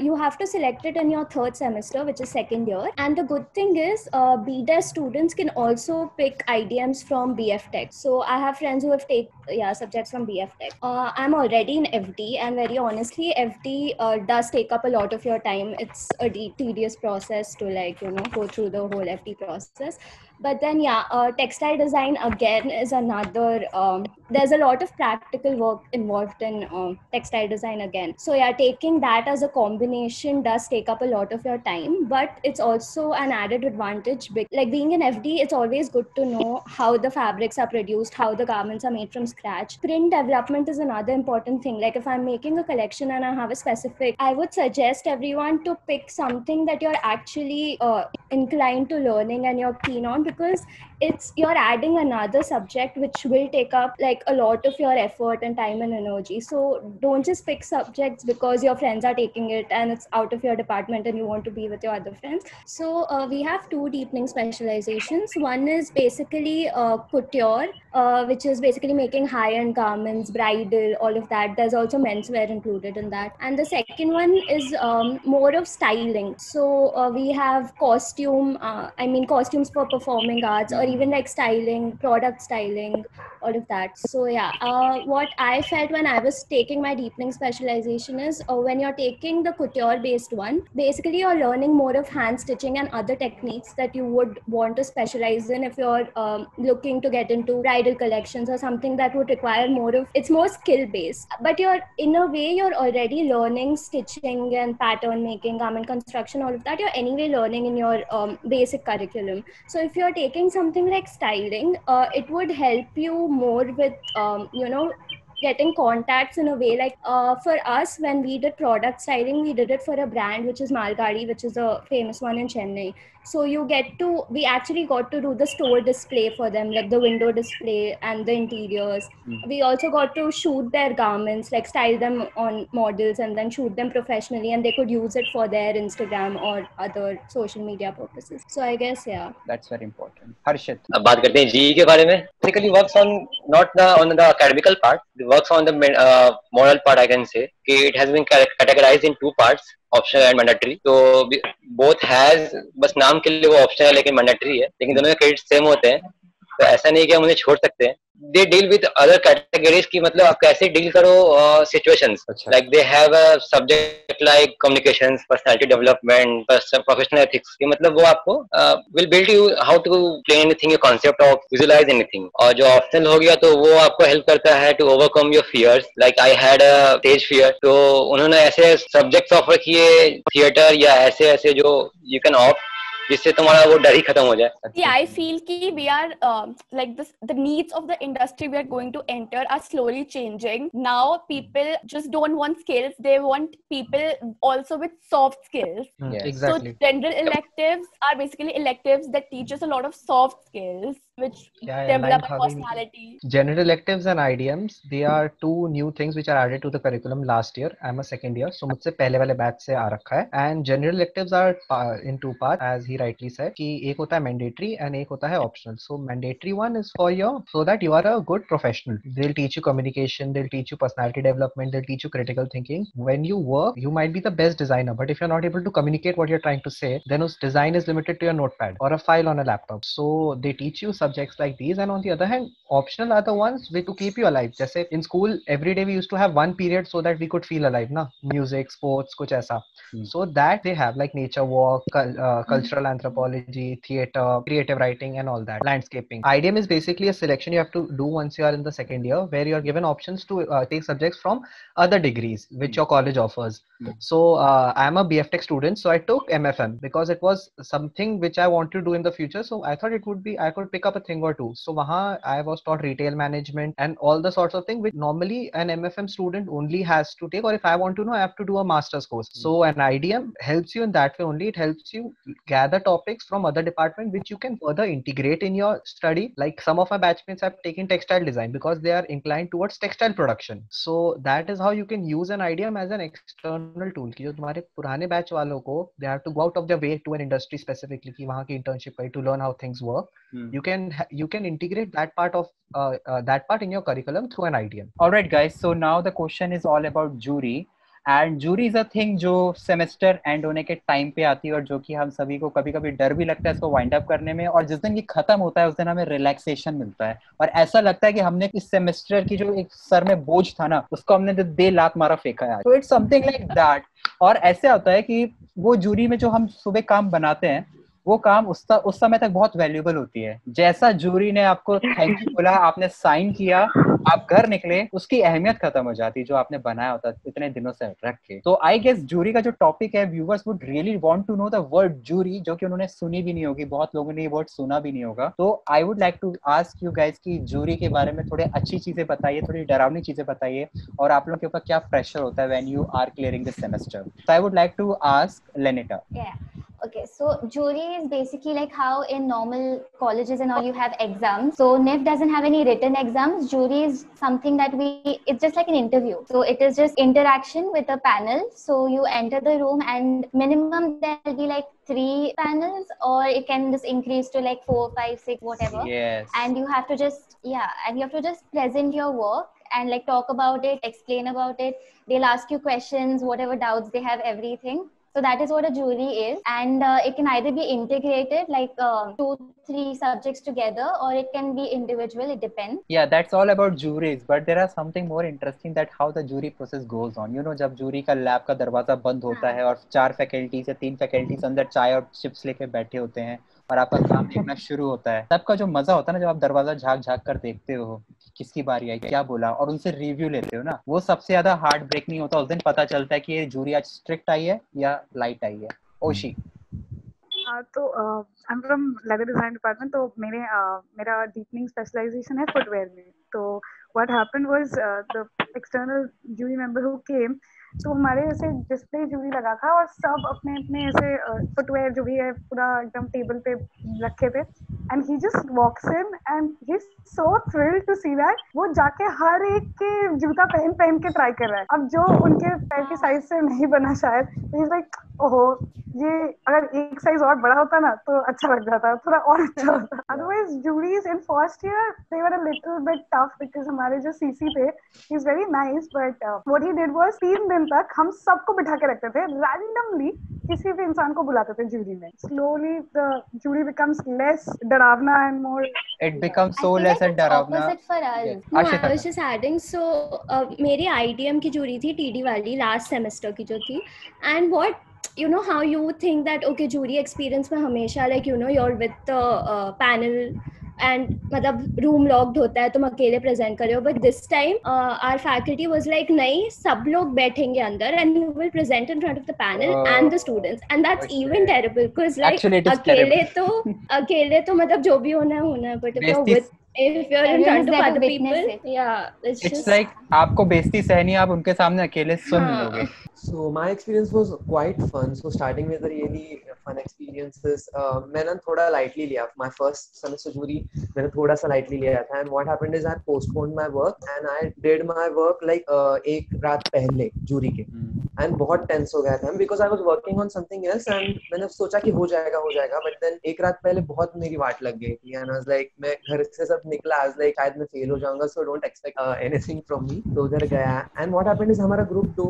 You have to select it in your third semester, which is second year. And the good thing is BDES students can also pick IDMs from BF Tech. So I have friends who have taken subjects from BF Tech. I'm already in FD, and very honestly, FD does take up a lot of your time. It's a tedious process to go through the whole FD process. But then textile design again is another, there's a lot of practical work involved in textile design again. So taking that as a combination does take up a lot of your time, but it's also an added advantage. Like being in FD, it's always good to know how the fabrics are produced, how the garments are made from scratch. Print development is another important thing. Like if I'm making a collection and I have a specific, I would suggest everyone to pick something that you're actually inclined to learning and you're keen on, because you're adding another subject which will take up like a lot of your effort and time and energy. So don't just pick subjects because your friends are taking it and it's out of your department and you want to be with your other friends. So we have two deepening specializations. One is basically couture, which is basically making high-end garments, bridal, all of that. There's also menswear included in that. And the second one is more of styling. So we have costumes for performing arts, or even like styling, product styling, all of that. So what I felt when I was taking my deepening specialization is when you're taking the couture based one, basically you're learning more of hand stitching and other techniques that you would want to specialize in if you're looking to get into bridal collections or something that would require it's more skill based. But you're already learning stitching and pattern making, garment construction, all of that. You're anyway learning in your basic curriculum. So if you're taking something like styling, it would help you more with getting contacts in a way. Like for us, when we did product styling, we did it for a brand which is Malgadi, which is a famous one in Chennai. So we actually got to do the store display for them, like the window display and the interiors. We also got to shoot their garments, like style them on models and then shoot them professionally, and they could use it for their Instagram or other social media purposes. So I guess that's very important. Harshit, अब बात करते हैं GE के बारे में. Basically works on not on the academical part, it works on the moral part. I can say it has been categorized in two parts, optional and mandatory. तो both has, बस नाम के लिए वो optional है लेकिन mandatory है, लेकिन दोनों के credits same होते हैं. तो ऐसा नहीं कि हम उन्हें छोड़ सकते हैं. They deal with other categories की मतलब आप कैसे deal करो situations. Like they have a subject like communications, personality development, professional ethics. ये मतलब वो आपको will build you how to play anything, a concept of visualize anything. और जो optional हो गया तो वो आपको help करता है to overcome your fears. Like I had a stage fear. तो उन्होंने ऐसे subjects offer किए theater या ऐसे जो you can opt, जिससे तुम्हारा वो डर ही खत्म हो जाए. Yeah, I feel कि we are like this, the needs of the industry we are going to enter are slowly changing. Now people just don't want skills, they want people also with soft skills. Yes. Exactly. So general electives are basically electives that teach us a lot of soft skills which develop our personality. General electives and IDMs, they are two new things which are added to the curriculum last year. I'm a second year, so मुझसे पहले वाले batch से आ रखा है. And general electives are in two parts, as he rightly said, कि एक होता है mandatory and एक होता है optional. So mandatory one is for you so that you are a good professional. They'll teach you communication, they'll teach you personality development, they'll teach you critical thinking. When you work, you might be the best designer, but if you're not able to communicate what you're trying to say, then design is limited to your notepad or a file on a laptop. So they teach you subjects like these, and on the other hand, optional are the ones which to keep you alive. जैसे in school, every day we used to have one period so that we could feel alive, na? Music, sports, कुछ ऐसा. So that they have like nature walk, cultural anthropology, theater, creative writing and all that, landscaping. IDM is basically a selection you have to do once you are in the second year, where you are given options to take subjects from other degrees which your college offers. So I am a BF Tech student, so I took MFM because it was something which I want to do in the future. So I thought it would be, I could pick up a thing or two. So wahan I was taught retail management and all the sorts of things which normally an MFM student only has to take, or if I want to know, I have to do a master's course. So an IDM helps you in that way only. It helps you gather topics from other departments which you can further integrate in your study. Like some of my batchmates have taken textile design because they are inclined towards textile production. So that is how you can use an IDM as an external tool. कि जो तुम्हारे पुराने batch वालों को, they have to go out of their way to an industry specifically कि वहाँ की internship करी to learn how things work. You can integrate that part of that part in your curriculum through an IDM. All right, guys. So now the question is all about jury. And jury is a thing जो semester end होने के time पे आती है और जो कि हम सभी को कभी कभी डर भी लगता है इसको वाइंड अप करने में, और जिस दिन ये खत्म होता है उस दिन हमें रिलैक्सेशन मिलता है और ऐसा लगता है कि हमने इस सेमेस्टर की जो एक सर में बोझ था ना उसको हमने दे लात मारा फेंका है। तो इट्स समथिंग लाइक दैट। और ऐसे होता है कि वो जूरी में जो हम सुबह काम बनाते हैं वो काम उस समय तक बहुत वैल्यूएबल होती है। जैसा जूरी ने आपको थैंक यू बोला, आपने साइन किया, आप घर निकले, उसकी अहमियत खत्म हो जाती जो आपने बनाया होता इतने दिनों से रख के। तो आई गेस जूरी का जो टॉपिक है, viewers would really want to know the word jury, जो कि उन्होंने सुनी भी नहीं होगी, बहुत लोगों ने ये वर्ड सुना भी नहीं होगा। तो I would like to ask you guys कि जूरी के बारे में थोड़े अच्छी चीजें बताइए, थोड़ी डरावनी चीजें बताइए, और आप लोगों के ऊपर क्या प्रेशर होता है when you are clearing this semester. So I would like to ask Lenita. Yeah. Okay, so jury is basically like how in normal colleges and all you have exams. So NIF doesn't have any written exams. Jury is something that it's just like an interview. So it is just interaction with a panel. So you enter the room and minimum there'll be like 3 panels, or it can just increase to like 4, 5, 6, whatever. Yes. And you have to just present your work and like talk about it, explain about it. They'll ask you questions, whatever doubts they have, everything. So that is what a jury is, and it can either be integrated like 2-3 subjects together, or it can be individual. It depends. Yeah, that's all about juries, but there are something more interesting that how the jury process goes on. You know, जब jury का lab का दरवाजा बंद होता है और 4 faculties या 3 faculties अंदर चाय और चिप्स लेके बैठे होते हैं और आपका काम देखना शुरू होता है, तब का जो मजा होता है ना, जब आप दरवाजा झाँक कर देखते हो किसकी बारी आई, क्या बोला, और उनसे रिव्यू लेते हो ना, वो सबसे ज्यादा हार्ट ब्रेक नहीं होता। उस दिन पता चलता है कि ये जूरी आज स्ट्रिक्ट आई है या लाइट आई है। ओशी। तो I am from leather design department. तो मेरा डीपनिंग स्पेशलाइजेशन है फुटवेयर में। तो what happened was the external jury member who came, तो हमारे ऐसे डिस्प्ले जूरी लगा था और सब अपने अपने ऐसे फुटवेयर जो भी है पूरा एकदम टेबल पे रखे थे, and he just walks in and he is so thrilled to see that. वो जाके हर एक के जूता पहन के ट्राई कर रहा है। अब जो उनके पैर की साइज से नहीं बना शायद, ही इज लाइक ओहो, ये अगर एक साइज और बड़ा होता ना तो अच्छा लग जाता, थोड़ा और अच्छा होता। Otherwise juries in first year they were a little bit tough because हमारे जो सीसी थे he is very nice, but what he did was 3 दिन तक हम सबको बिठा के रखते थे, रैंडमली किसी भी इंसान को बुलाते थे जूरी में। Slowly the jury becomes less डरावना and more, it becomes so less and डरावना। I was just adding, so मेरी IDM की जूरी थी, TD वाली, लास्ट सेमेस्टर की जो थी, and what you know how you think that okay jury experience में हमेशा like you know you're with the panel and मतलब रूम लॉक्ड होता है, तुम अकेले प्रेजेंट कर रहे हो, but this time our faculty was like नहीं, सब लोग बैठेंगे अंदर and you will present in front of the panel and the students, and that's even terrible because like अकेले तो मतलब जो भी होना है, but if you're in front of other people, it's like आपको बेइज्जती सहनी, आप उनके सामने अकेले सुन लोगे। So my experience was quite fun. So starting with a really fun experiences, मैंने थोड़ा lightly लिया my first semester jury, मैंने थोड़ा सा lightly लिया था, and what happened is I postponed my work and I did my work like एक रात पहले jury के, and बहुत tense हो गया था because I was working on something else and मैंने सोचा कि हो जाएगा, but then एक रात पहले बहुत मेरी वाट लग गई थी, and I was like मैं घर से सब निकला, I was like शायद मैं फेल हो जाऊंगा, so don't expect anything from me। तो उधर गया, and what happened is हमारा ग्रुप 2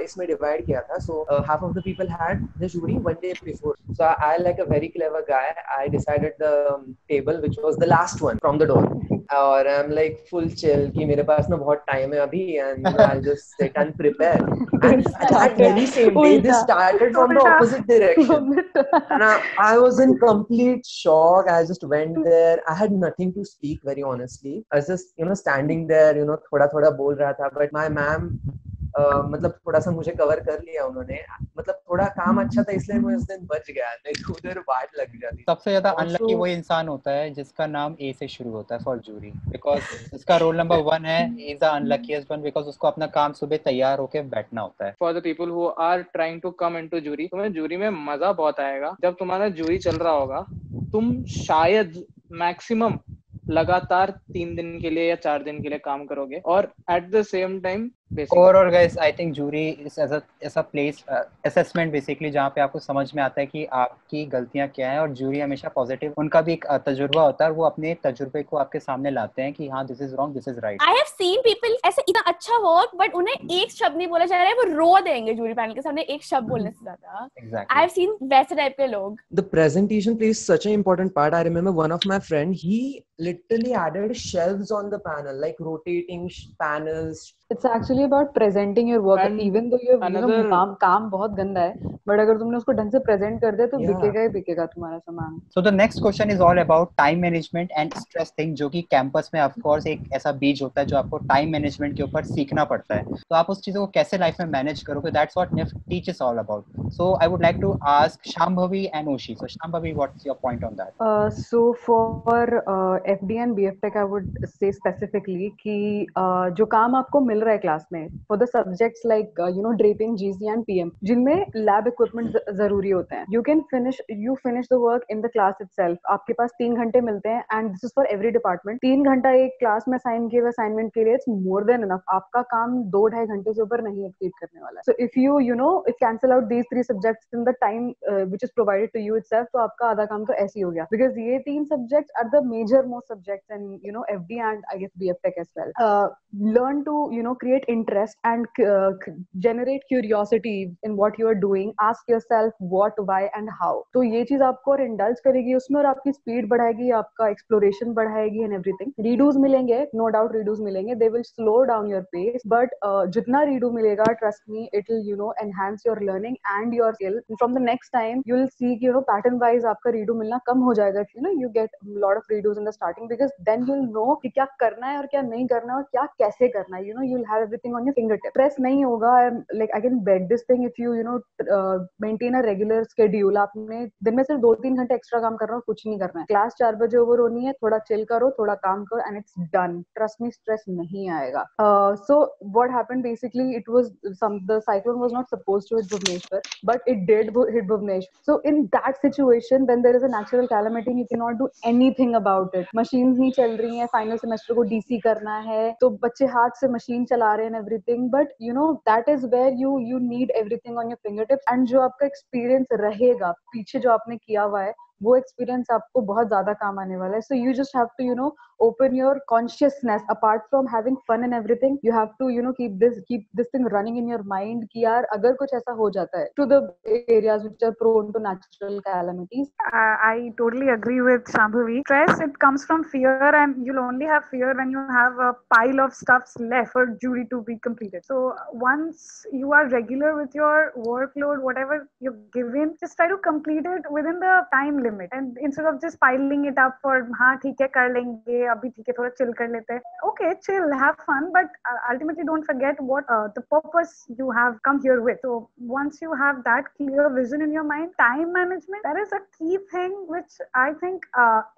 इसमें डिवाइड किया था, so half of the people had the jury one day before, so I like a very clever guy, I decided the table which was the last one from the door, और I'm like full chill कि मेरे पास ना बहुत time है अभी, and I'll just sit and prepare, and that very same day they started from the opposite direction, and I was in complete shock। I just went there, I had nothing to speak very honestly, I was just standing there थोड़ा बोल रहा था, but my ma'am मतलब थोड़ा सा मुझे cover कर लिया उन्होंने, मतलब थोड़ा काम अच्छा था इसलिए मैं उस दिन बच गया, नहीं उधर वाट लग जाती। सबसे ज्यादा अनलकी वही इंसान होता है जिसका नाम ए से शुरू होता है फॉर जूरी, बिकॉज इसका रोल नंबर 1 है, is the unluckiest one because उसको अपना काम सुबह तैयार होके बैठना होता है। For the people who are trying to come into jury, तुम्हें जूरी में मजा बहुत आएगा। जब तुम्हारा जूरी चल रहा होगा, तुम शायद मैक्सिमम लगातार 3 दिन के लिए या 4 दिन के लिए काम करोगे, और at the same time Overall guys, I think jury is as a place assessment basically जहाँ पे आपको समझ में आता है कि आपकी गलतियाँ क्या हैं, और जूरी हमेशा पॉजिटिव, उनका भी एक तजुर्बा होता है, वो अपने तजुर्बे को आपके सामने लाते हैं कि हाँ this is wrong, this is right. I have seen people ऐसे इतना अच्छा वर्क बट उन्हें एक शब्द नहीं बोला जा रहा है, वो रो देंगे जूरी पैनल के सामने एक शब्द बोलने से ज्यादा। Exactly. I have seen वैसे टाइप के लोग। The presentation plays such an important part. I remember one of my friend, he literally added shelves on the panel, like rotating panels. It's actually about presenting your work. And Even though you another- काम बहुत गंदा है, but अगर तुमने उसको ढंग से present कर दिया तो Yeah. बिकेगा ही बिकेगा तुम्हारा सामान। So the next question is all about time management and stress thing, जो कि कैंपस में of course एक ऐसा बीज होता है जो आपको टाइम मैनेजमेंट के ऊपर सीखना पड़ता है। तो आप उस चीज़ों को कैसे लाइफ में मैनेज करोगे, that's what NIFT teaches all about. So I would like to ask Shambhavi and Oshi. So Shambhavi, what's your point on that? So for FD and BF Tech, I would say specifically कि जो काम आपको मिल रहा है class में for the subjects like draping, GC and PM, जिनमें lab equipment जरूरी होते हैं, you finish the work in the class itself. आपके पास 3 घंटे मिलते हैं and this is for every department. 3 घंटा एक क्लास में साइन किए हुए असाइनमेंट के लिए it's more than enough. आपका काम 2-2.5 घंटे से ऊपर नहीं एक्सीड करने वाला है. So if you cancel out these 3 subjects in the time which is provided to you itself, तो आपका आधा काम तो ऐसे ही हो गया, because ये 3 subjects are the major most subjects in FD and I guess BF Tech as well. Learn to create interest and generate curiosity in what you are doing. Ask yourself what, why and how. तो ये चीज आपको और indulge करेगी उसमें, और आपकी speed बढ़ाएगी, आपका exploration बढ़ाएगी and everything. Redos मिलेंगे, no doubt redos मिलेंगे, they will slow down your pace, but जितना redo मिलेगा, trust me, it will enhance your learning and your skill. And from the next time you'll see pattern wise आपका redo मिलना कम हो जाएगा if you get a lot of redos in the starting, because then you'll know कि क्या करना है और क्या नहीं करना है और क्या कैसे करना है. You'll have everything on your fingertip. Stress नहीं होगा. I can bet this thing if you maintain a regular schedule. आपने दिन में सिर्फ 2-3 घंटे एक्स्ट्रा काम करना है और कुछ नहीं करना है. क्लास 4 बजे ओवर होनी है, थोड़ा चिल करो, थोड़ा काम करो and it's done. Trust me, stress नहीं आएगा. So what happened basically, the cyclone was not supposed to hit Bhubaneswar, but it did hit Bhubaneswar. So in that situation, when there is a natural calamity and you cannot do anything about it, machines नहीं चल रही हैं, final semester को DC करना है, तो बच्चे हाथ से मशीन चला रहे हैं everything, but that is where you need everything on your fingertips, and जो आपका experience रहेगा पीछे जो आपने किया हुआ है, वो एक्सपीरियंस आपको बहुत ज्यादा काम आने वाला है. So you just have to open your consciousness. Apart from having fun and everything, you have to keep this thing running in your mind कि यार अगर कुछ ऐसा हो जाता है, to the areas which are prone to natural calamities. I totally agree with Shambhavi. Stress, it comes from fear, and you'll only have fear when you have a pile of stuffs left for jury to be completed. So once you are regular with your workload, whatever you're given, just try to complete it within the time limit, and instead of just piling it up for हाँ ठीक है कर लेंगे, अभी ठीक है थोड़ा chill कर लेते हैं. Okay, chill, have fun, but ultimately don't forget what the purpose you have come here with. So once you have that clear vision in your mind, time management, that is a key thing which I think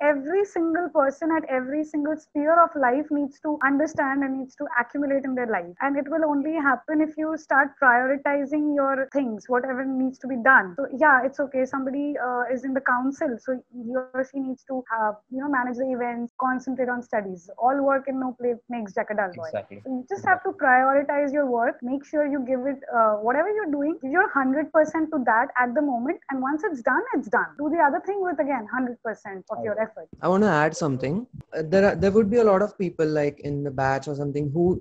every single person at every single sphere of life needs to understand and needs to accumulate in their life. And it will only happen if you start prioritizing your things, whatever needs to be done. So yeah, it's okay. Somebody is in the council, so he or she needs to manage the events, concentrate on studies. All work and no play makes Jack a dull boy. Exactly. So you just have to prioritize your work. Make sure you give it whatever you're doing, give your 100% to that at the moment, and once it's done, it's done. Do the other thing with again 100% of your effort. I want to add something. There would be a lot of people like in the batch or something who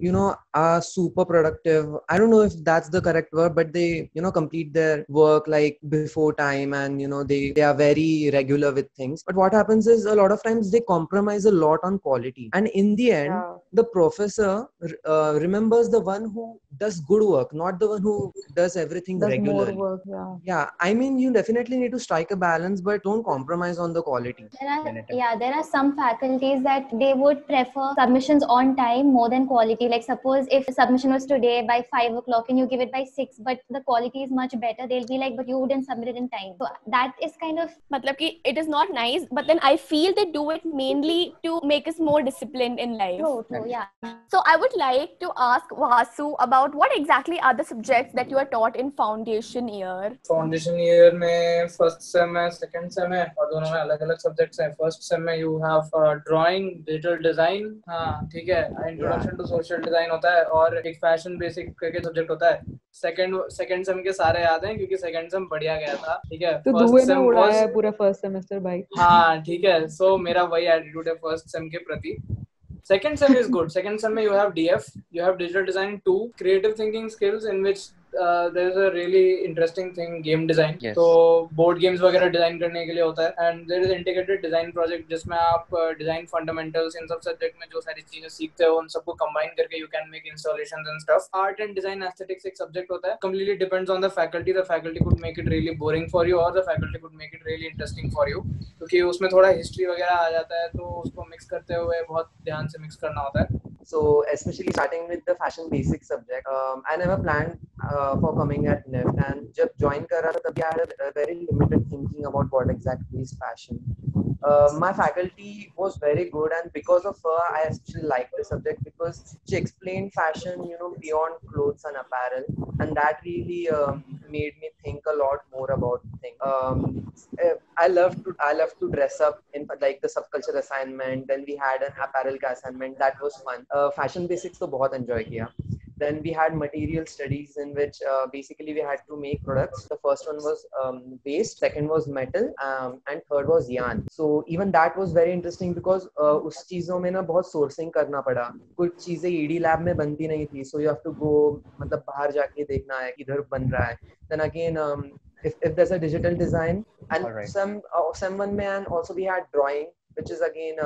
are super productive. I don't know if that's the correct word, but they complete their work like before time, and they are very regular with things. But what happens is a lot of times they compromise a lot on quality, and in the end the professor remembers the one who does good work, not the one who does everything regularly. More work, yeah, I mean, you definitely need to strike a balance, but don't compromise on the quality. There are some faculties that they would prefer submissions on time more than quality. Like suppose if submission was today by 5 o'clock and you give it by 6, but the quality is much better, they'll be like, but you wouldn't submit it in time. So that is kind of मतलब मतलब कि it is not nice, but then I feel they do it mainly to make us more disciplined in life. True, yeah. So I would like to ask Vasu about what exactly are the subjects that you are taught in foundation year. Foundation year में first sem है, second same है, और दोनों में अलग अलग subjects हैं. First sem में you have drawing, digital design, हाँ ठीक है, इंट्रोडक्शन टू सोशल डिजाइन होता है, और एक फैशन बेसिक करके सब्जेक्ट होता है. सेकंड सेम के सारे याद हैं क्योंकि सेकंड सेम बढ़िया गया था. ठीक है, तो धुएं में उड़ाया है पूरा फर्स्ट सेमेस्टर भाई. हाँ ठीक है, सो मेरा वही एटीट्यूड है फर्स्ट सेम के प्रति. Second sem is good. Second sem you have DF, you have digital design 2, creative thinking skills, in which there is a really interesting thing, game design. Yes. तो board games वगैरह design करने के लिए होता है. And there is integrated design project जिसमें आप design fundamentals इन सब subject में जो सारी चीजें सीखते हो उन सबको combine करके you can make installations and stuff. Art and design aesthetics एक subject होता है. Completely depends on the faculty. The faculty could make it really boring for you, or the faculty could make it really interesting for you. क्योंकि उसमें थोड़ा history वगैरह आ जाता है, तो उसको mix करते हुए बहुत ध्यान से mix करना होता है. So especially starting with the fashion basic subject, I never planned for coming at NIFT, and जब join कर रहा था तभी I had a very limited thinking about what exactly is fashion. My faculty was very good, and because of her I actually liked the subject because she explained fashion, beyond clothes and apparel, and that really made me think a lot more about things. I love to dress up in like the subculture assignment. Then we had an apparel का assignment, that was fun. Fashion basics तो बहुत enjoy किया. Then we had material studies in which basically we had to make products. The first one was waste, second was metal, and third was yarn. So even that was very interesting because उस चीजों में ना बहुत sourcing करना पड़ा. कुछ चीजें ED lab में बनती नहीं थी, so you have to go मतलब बाहर जाके देखना है किधर बन रहा है. Then again if there's a digital design, and someone may, and also we had drawing, which is again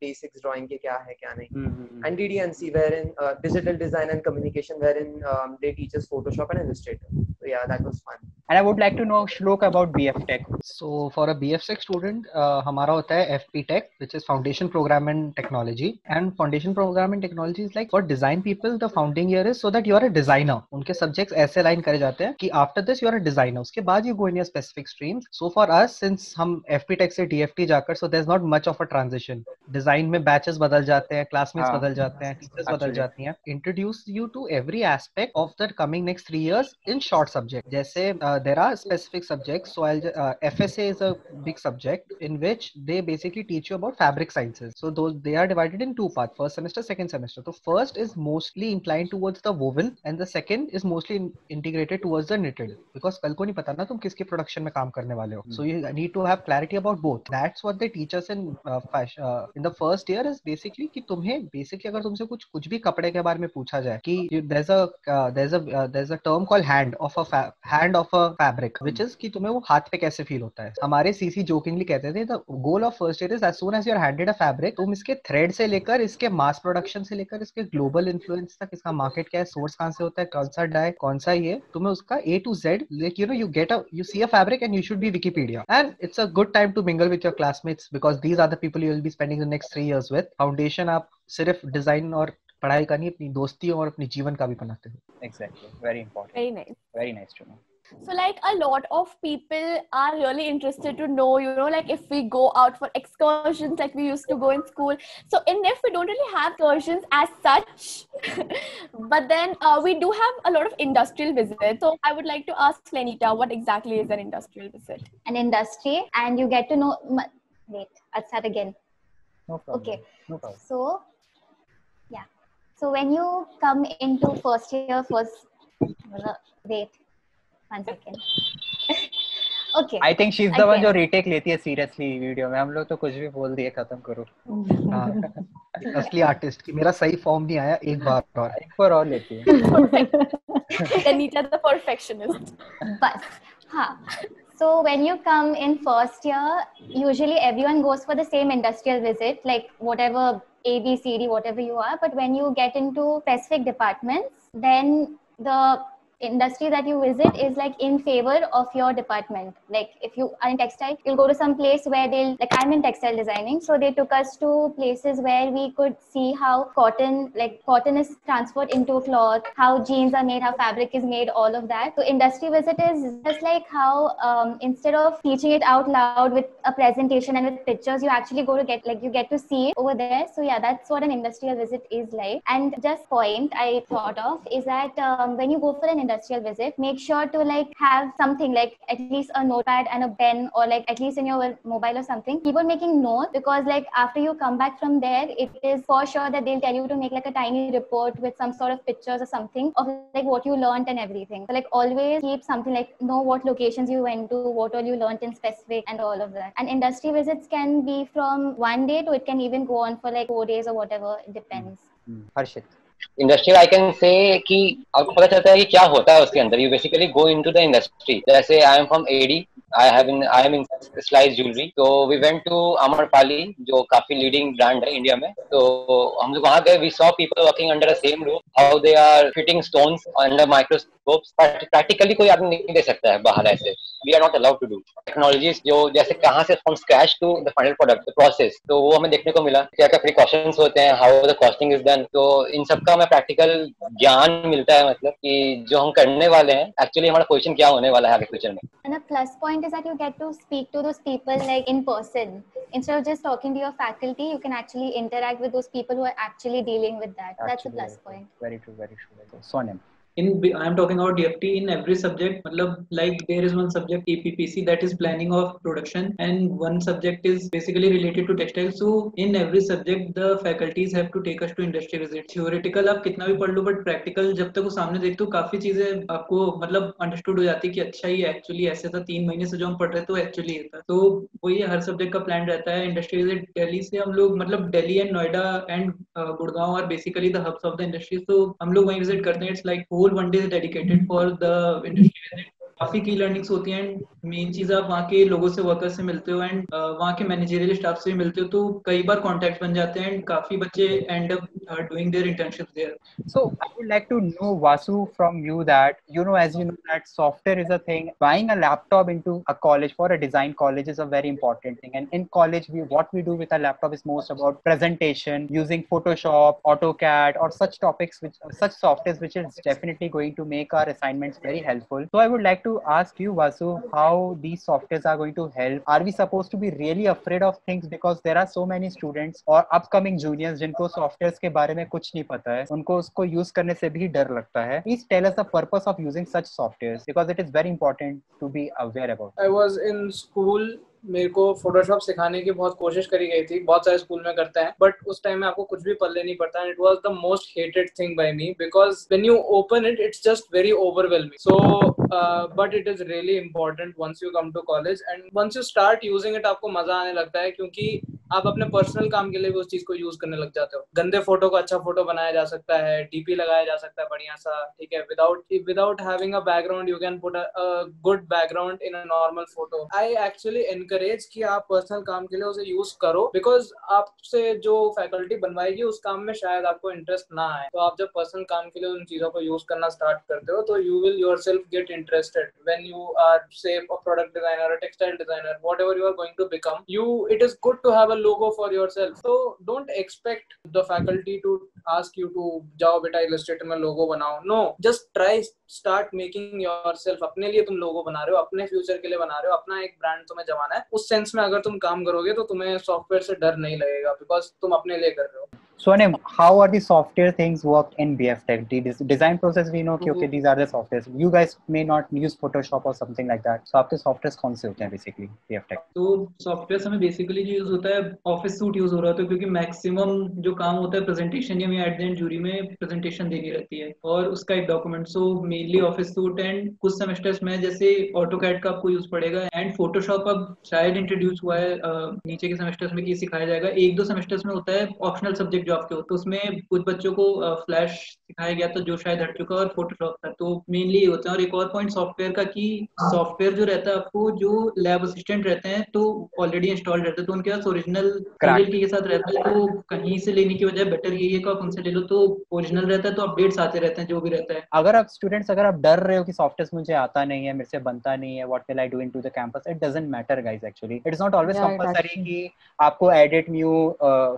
basics drawing के क्या है क्या नहीं. And DDNC wherein digital design and communication, wherein they teach us Photoshop and Illustrator. So yeah, that was fun. And I would like to know Shlok about BF Tech. So for a BF Tech student, हमारा होता है FP Tech, which is Foundation Program in Technology. And Foundation Program in Technology is like for design people, the founding year is so that you are a designer. उनके subjects ऐसे line करे जाते हैं कि after this you are a designer. उसके बाद you go in your specific streams. So for us, since हम FP Tech से DFT जाकर, so there's not much of a transition. Design में batches बदल जाते हैं, classmates बदल जाते हैं, teachers बदल जाती हैं. Introduce you to every aspect of the coming next 3 years in short subject. जैसे there are specific subjects. So FSA is a big subject in which they basically teach you about fabric sciences. So those they are divided in 2 parts: first semester, second semester. So first is mostly inclined towards the woven, and the second is mostly integrated towards the knitted. Because कल को नहीं पता ना तुम किसकी production में काम करने वाले हो. So you need to have clarity about both. That's what they teach us in in the first year is basically कि तुम्हें basically अगर तुमसे कुछ भी कपड़े के बारे में पूछा जाए कि there's a term called hand of a fabric, which is कि तुम्हें वो हाथ पे कैसे फील होता है. हमारे CC jokingly कहते थे the goal of first year is as soon as you are handed a fabric, तुम इसके thread से लेकर इसके mass production से लेकर इसके global influence तक, इसका market क्या है, source कहाँ से होता है, कौन सा dye, कौन सा ये, तुम्हें उसका A to Z, like you see a fabric and you should be Wikipedia. And it's a good time to mingle with your classmates because these are the people you will be spending the next 3 years with. Foundation आप सिर्फ design और पढ़ाई का नहीं, अपनी दोस्ती और अपनी जीवन का भी बनाते हो. Exactly, very important. Very nice to know. So like a lot of people are really interested to know, like if we go out for excursions like we used to go in school. So in NIF we don't really have excursions as such, but then we do have a lot of industrial visits. So I would like to ask Lenita, what exactly is an industrial visit? An industry, and you get to know. Wait, I'll start again. No problem. Okay. No problem. So yeah. So when you come into first year, wait. 1 second. Okay. I think she's the one जो retake लेती है seriously video में. हम लोग तो कुछ भी बोल दिए, खत्म करो. असली आर्टिस्ट की मेरा सही फॉर्म नहीं आया, एक बार और लेती है. Anita the perfectionist. But so when you come in first year, usually everyone goes for the same industrial visit, like whatever A, B, C, D, whatever you are. But when you get into specific departments, then the industry that you visit is like in favor of your department. Like if you are in textile, you'll go to some place where they'll, like I'm in textile designing, so they took us to places where we could see how cotton is transferred into cloth, how jeans are made, how fabric is made, all of that. So industry visit is just like how instead of teaching it out loud with a presentation and with pictures, you actually go to get to see it over there. So yeah, that's what an industrial visit is like. And just point I thought of is that when you go for an industrial visit, make sure to like have something like at least a notepad and a pen, or like at least in your mobile or something. Keep on making notes, because like after you come back from there, it is for sure that they'll tell you to make like a tiny report with some sort of pictures or something of like what you learned and everything. So like always keep something, like know what locations you went to, what all you learned in specific, and all of that. And industry visits can be from 1 day to it can even go on for like 4 days or whatever. It depends. Harshit. Industrial I can say कि आपको पता चलता है कि क्या होता है उसके अंदर. You basically go into the industry. जैसे I am from AD, I am in slice jewellery. तो वी वेंट टू अमरपाली, जो काफी लीडिंग ब्रांड है इंडिया में. तो हम लोग वहां गए. We saw people working under the same roof, how they are fitting stones under microscopes. Practically कोई आदमी नहीं दे सकता है बाहर ऐसे. We are not allowed to do technologies जो जैसे कहाँ से from scratch to the final product process. तो वो हमें देखने को मिला. क्या क्या प्रिकॉशंस होते हैं, how the costing is done. तो इन सब का हमें प्रैक्टिकल ज्ञान मिलता है. मतलब कि जो हम करने वाले हैं एक्चुअली हमारा पोजीशन क्या होने वाला है आगे फ्यूचर में. And a plus point is that you get to speak to those people like in person. Instead of just talking to your faculty, you can actually interact with those people who are actually dealing with that. That's a plus point. Very true, very true. Sonam. I am talking about DFT in every subject. Like there is one subject APPC that is planning of production, and one subject is basically related to textile. So in every subject the faculties have to take us to industry visit. Theoretical आप कितना भी पढ़ लो, but practical जब तक वो सामने देखते हो काफी चीजें आपको मतलब understood हो जाती है कि अच्छा ये actually ऐसे था. 3 महीने से जो हम पढ़ रहे थे वो actually ये था. तो वही हर सब्जेक्ट का प्लान रहता है. इंडस्ट्री विजिट दिल्ली से हम लोग मतलब Delhi and Noida and Gurgaon are basically the hubs of the industry. तो हम लोग वहीं विजिट करते हैं. It's like whole 1 day is dedicated for the industry visit. काफी की लर्निंग्स होती हैं. मेन चीज आप वहाँ के लोगों से, वर्कर्स से मिलते हो, एंड वहाँ के मैनेजरियल स्टाफ से भी मिलते हो. तो कई बार कॉन्टैक्ट बन जाते हैं, एंड काफी बच्चे end up doing their internships there. So I would like to know, Vasu, from you that as you know that software is a thing. Buying a laptop into a college for a design college is a very important thing. And in college, what we do with a laptop is most about presentation, using Photoshop, AutoCAD, or such topics, such softwares which is definitely going to make our assignments very helpful. So I would like to ask you, Vasu, how these softwares are going to help. Are we supposed to be really afraid of things because there are so many students or upcoming juniors जिनको softwares के बारे में कुछ नहीं पता है, उनको उसको यूज करने से भी डर लगता है. Please tell us the purpose of using such softwares, because it is very important to be aware about. I was in school. मेरे को फोटोशॉप सिखाने की बहुत कोशिश करी गई थी. बहुत सारे स्कूल में करते हैं, बट उस टाइम में आपको कुछ भी पल्ले नहीं पड़ता. It was the most hated thing by me, because when you open it, it's just very overwhelming. So but it is really important once you come to college, and once you start using it आपको मजा आने लगता है, क्योंकि आप अपने personal काम के लिए भी उस चीज को यूज करने लग जाते हो. गंदे फोटो को अच्छा फोटो बनाया जा सकता है, डीपी लगाया जा सकता है बढ़िया सा, ठीक है. Without having a background you can put a good background in a normal photo. I actually encourage कि आप पर्सनल काम के लिए उसे यूज करो, बिकॉज आपसे जो फैकल्टी बनवाएगी उस काम में शायद आपको इंटरेस्ट ना आए. तो आप जब पर्सनल काम के लिए उन चीजों को यूज करना स्टार्ट करते हो, तो you will yourself get interested when you are say a product designer, a textile designer, whatever you are going to become. It is good to have a logo for yourself. So don't expect the faculty to ask you to जाओ बेटा Illustrator में लोगो बनाओ. No, just try, start making yourself. अपने लिए तुम लोगो बना रहे हो, अपने फ्यूचर के लिए बना रहे हो, अपना एक ब्रांड तुम्हें जमाना है. उस सेंस में अगर तुम काम करोगे तो तुम्हें सॉफ्टवेयर से डर नहीं लगेगा, बिकॉज तुम अपने लिए कर रहे हो. Sonim, how are the software things work in BF Tech? The design process we know कि okay, these are the softwares. You guys may not use Photoshop or something like that. So आपके softwares कौन से होते हैं basically BF Tech? तो softwares हमें basically जो use होता है ऑफिस सूट यूज हो रहा है, क्योंकि मैक्सिमम जो काम होता है प्रेजेंटेशन या में एट द एंड जूरी में प्रेजेंटेशन देनी रहती है और उसका एक document. So mainly office suit, and कुछ सेमेस्टर्स में जैसे ऑटोकैड का आपको यूज पड़ेगा, एंड फोटोशॉप अब शायद इंट्रोड्यूस हुआ है नीचे के सेमेस्टर्स में कि सिखाया जाएगा. 1-2 सेमेस्टर्स में होता है ऑप्शनल सब्जेक्ट जो आपके हो, तो उसमें कुछ बच्चों को फ्लैश सिखाया गया था जो शायद हट चुका, और फोटोशॉप था। तो मेनली ये होता है। और एक और पॉइंट सॉफ्टवेयर का कि सॉफ्टवेयर जो रहता है आपको, जो लैब असिस्टेंट रहते हैं तो ऑलरेडी इंस्टॉल्ड रहते हैं, तो उनके पास ओरिजिनल सीरियल के साथ रहता है। तो कहीं से लेने की बजाय बेटर यही है कि आप उनसे ले लो, तो ओरिजिनल रहता है, तो अपडेट्स आते रहते हैं जो भी रहता है। अगर आप स्टूडेंट्स, अगर आप डर रहे हो कि सॉफ्टवेयर मुझे आता नहीं है, मेरे से बनता नहीं है, what will I do into the campus, it doesn't matter guys. Actually it is not always compulsory कि आपको एडिट न्यू